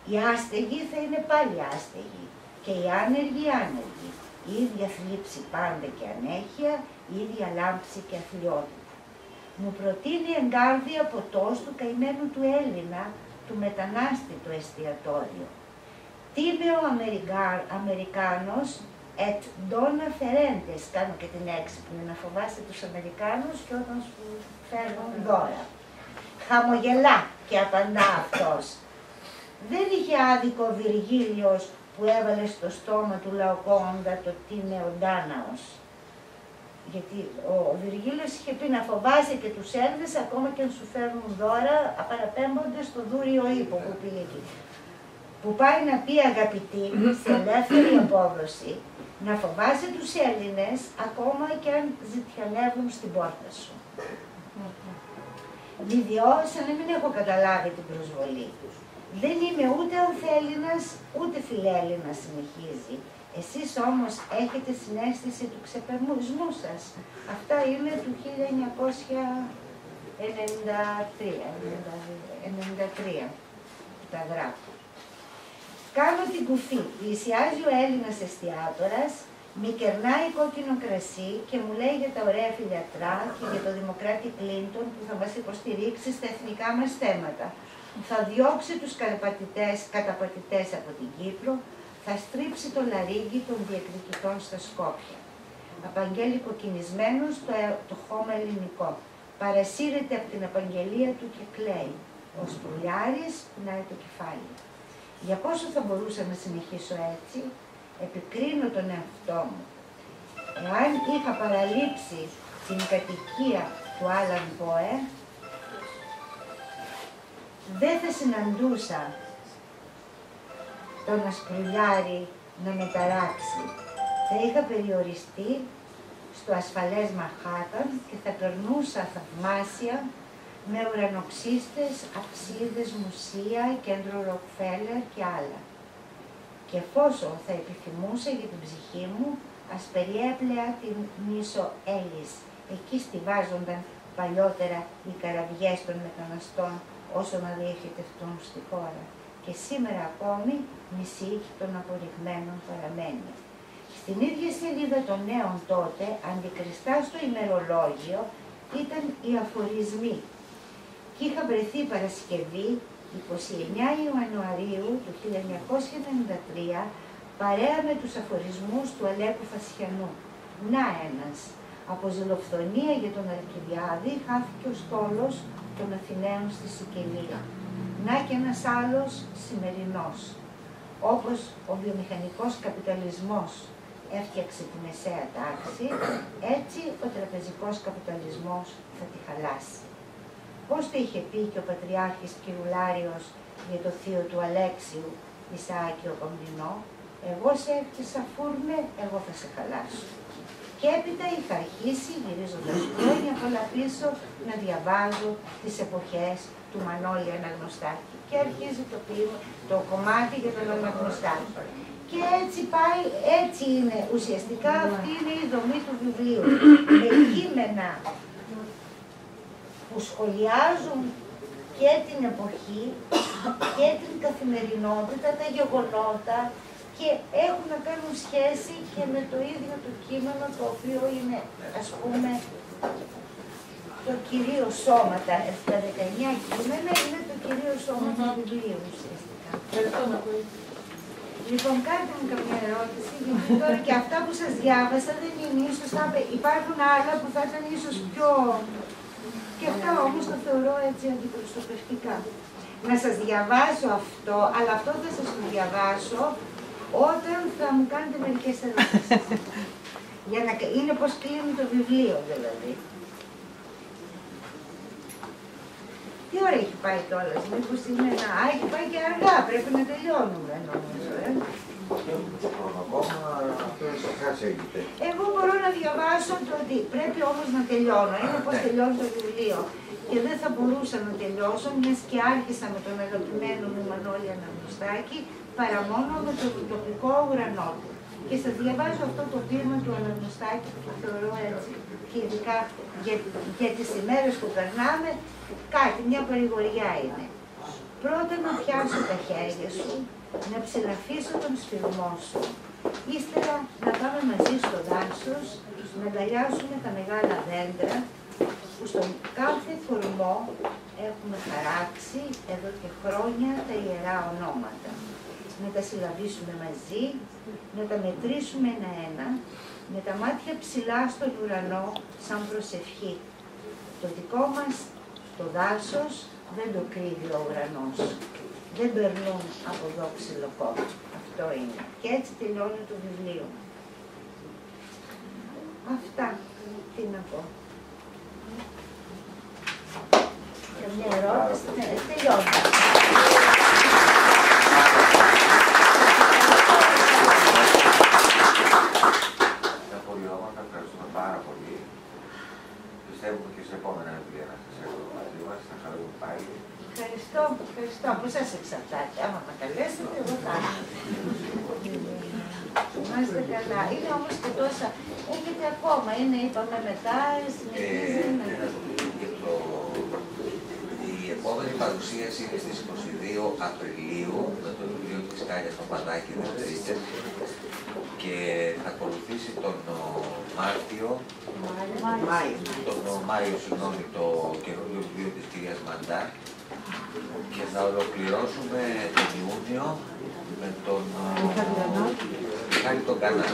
Οι άστεγοι θα είναι πάλι άστεγοι και οι άνεργοι άνεργοι. Η ίδια θλίψη πάντα και ανέχεια, η ίδια λάμψη και αθλιότητα. Μου προτείνει εγκάρδια ποτός του καημένου του Έλληνα, του μετανάστη το εστιατόριο. Τι είμαι ο Αμερικάνος et dona ferentes, κάνω και την έξυπνη, να φοβάσαι τους Αμερικάνους και όταν σου φέρνουν δώρα. Χαμογελά και απαντά αυτός. Δεν είχε άδικο ο Βυργίλιος που έβαλε στο στόμα του Λαοκόντα το τι είναι ο Ντάναος. Γιατί ο Βυργίλιος είχε πει να φοβάσαι και τους Έλληνες ακόμα και αν σου φέρνουν δώρα, παραπέμπονται στο δούριο ύπο που πήγε εκεί. Που πάει να πει αγαπητή, σε ελεύθερη απόδοση, να φοβάσαι τους Έλληνες ακόμα και αν ζητιανεύουν στην πόρτα σου. Διότι να μην έχω καταλάβει την προσβολή. Δεν είμαι ούτε ανθέλληνας, ούτε φιλέλληνας, συνεχίζει. Εσείς όμως έχετε συναίσθηση του ξεπερμισμού σας. Αυτά είναι του 1993 που τα γράφω. Κάνω την κουφή. Πλησιάζει ο Έλληνας εστιάτορας, μη κερνάει κόκκινο κρασί και μου λέει για τα ωραία φιλιατρά και για το Δημοκράτη Κλίντον που θα μας υποστηρίξει στα εθνικά μας θέματα. Θα διώξει τους καταπατητές από την Κύπρο, θα στρίψει το λαρύγγι των διεκδικητών στα Σκόπια. Απαγγέλει κοκκινισμένος το χώμα ελληνικό. Παρασύρεται από την απαγγελία του και κλαίει. Ο Σπουλιάρης πεινάει το κεφάλι. Για πόσο θα μπορούσα να συνεχίσω έτσι, επικρίνω τον εαυτό μου. Εάν είχα παραλείψει την κατοικία του Άλαν Πόε, δεν θα συναντούσα τον Ασκρουλιάρη να μεταράξει. Θα είχα περιοριστεί στο ασφαλές Μαχάταν και θα περνούσα θαυμάσια με ουρανοξύστες, αψίδες, μουσεία, κέντρο Ροκφέλερ και άλλα. Και εφόσον θα επιθυμούσα για την ψυχή μου, ας περιέπλεα την νήσο Έλλης. Εκεί στιβάζονταν παλιότερα οι καραβιές των μεταναστών όσο να διοχετευτούν στη χώρα. Και σήμερα ακόμη μισή των απορριγμένων παραμένει. Στην ίδια σελίδα των νέων τότε, αντικριστά στο ημερολόγιο, ήταν οι αφορισμοί. Και είχα βρεθεί Παρασκευή, 29 Ιανουαρίου του 1993, παρέα με τους αφορισμούς του Αλέκου Φασιανού. Να ένας. Από ζηλοφθονία για τον Αλκιβιάδη χάθηκε ο στόλος των Αθηναίων στη Σικελία. Να και ένας άλλος σημερινός. Όπως ο βιομηχανικός καπιταλισμός έφτιαξε τη μεσαία τάξη, έτσι ο τραπεζικός καπιταλισμός θα τη χαλάσει. Πώς το είχε πει και ο Πατριάρχης Κυρουλάριος για το θείο του Αλέξιου, Ισαάκη ο Κομνηνό, εγώ σε έφτιασα φούρνε, εγώ θα σε χαλάσω. Και έπειτα είχα αρχίσει, γυρίζοντας χρόνια πολλά πίσω, να διαβάζω τις εποχές του Μανώλη Αναγνωστάκη. Και αρχίζει το κομμάτι για τον Αναγνωστάκη. Και έτσι πάει, έτσι είναι. Ουσιαστικά αυτή είναι η δομή του βιβλίου. Με κείμενα που σχολιάζουν και την εποχή και την καθημερινότητα, τα γεγονότα, και έχουν να κάνουν σχέση και με το ίδιο το κείμενο, το οποίο είναι, ας πούμε, το κυρίω σώμα. Τα 19 κείμενα είναι το κυρίω σώμα του βιβλίου, ουσιαστικά. Λοιπόν, κάντε μου καμία ερώτηση, γιατί τώρα και αυτά που σας διάβασα δεν είναι ίσως, υπάρχουν άλλα που θα ήταν ίσως πιο... Και αυτά όμως το θεωρώ έτσι αντιπροσωπευτικά. Να σας διαβάσω αυτό, αλλά αυτό θα σας το διαβάσω όταν θα μου κάνετε μερικές ερωτήσεις. Για να είναι πως κλείνει το βιβλίο δηλαδή. Τι ώρα έχει πάει κιόλας, μήπως είναι ένα... Α, έχει πάει και αργά, πρέπει να τελειώνουμε νομίζω, Εγώ μπορώ να διαβάσω το ότι πρέπει όμως να τελειώνω, είναι πως τελειώνει το βιβλίο. Και δεν θα μπορούσα να τελειώσω, μιας και άρχισα με τον αγαπημένο μου Μανώλη Αναγνωστάκη, παρά μόνο με το τοπικό ουρανό του. Και σας διαβάζω αυτό το ποίημα του Αναγνωστάκη που το θεωρώ έτσι, και ειδικά για τις ημέρες που περνάμε, κάτι, μια παρηγοριά είναι. Πρώτα να πιάσω τα χέρια σου, να ψηλαφίσω τον σφιγμό σου. Ύστερα να πάμε μαζί στο δάσος, να αγκαλιάσουμε τα μεγάλα δέντρα, που στον κάθε κορμό έχουμε χαράξει εδώ και χρόνια τα ιερά ονόματα. Να τα συλλαβήσουμε μαζί, να τα μετρήσουμε ένα-ένα, με τα μάτια ψηλά στον ουρανό σαν προσευχή. Το δικό μας το δάσος δεν το κρύβει ο ουρανός. Δεν περνούν από εδώ ξυλοκόπο. Αυτό είναι. Και έτσι τελειώνει το βιβλίο. Αυτά. Τι να πω. Καμιά ερώτηση? Ναι, τελειώνει. Ήταν πολύ όμορφα, ευχαριστούμε πάρα πολύ. Πιστεύουμε και σε επόμενα βιβλία να σας έχουμε μαζί μας, να χαρούμε πάλι. Ευχαριστώ, ευχαριστώ. Από εσάς εξαρτάται. Άμα με καλέσετε, εγώ θα έρθω. Να είστε καλά. Είναι όμως και τόσα. Έχετε ακόμα, είναι, είπαμε μετά, συνεχίζει. Η επόμενη παρουσίαση είναι στις 22 Απριλίου με το βιβλίο της Κάλιας Παπαδάκη και θα ακολουθήσει τον Μάιο, το καινούριο βιβλίο της κυρίας Μαντά, και θα ολοκληρώσουμε τον Ιούνιο με τον Μιχάλη τον Κανά.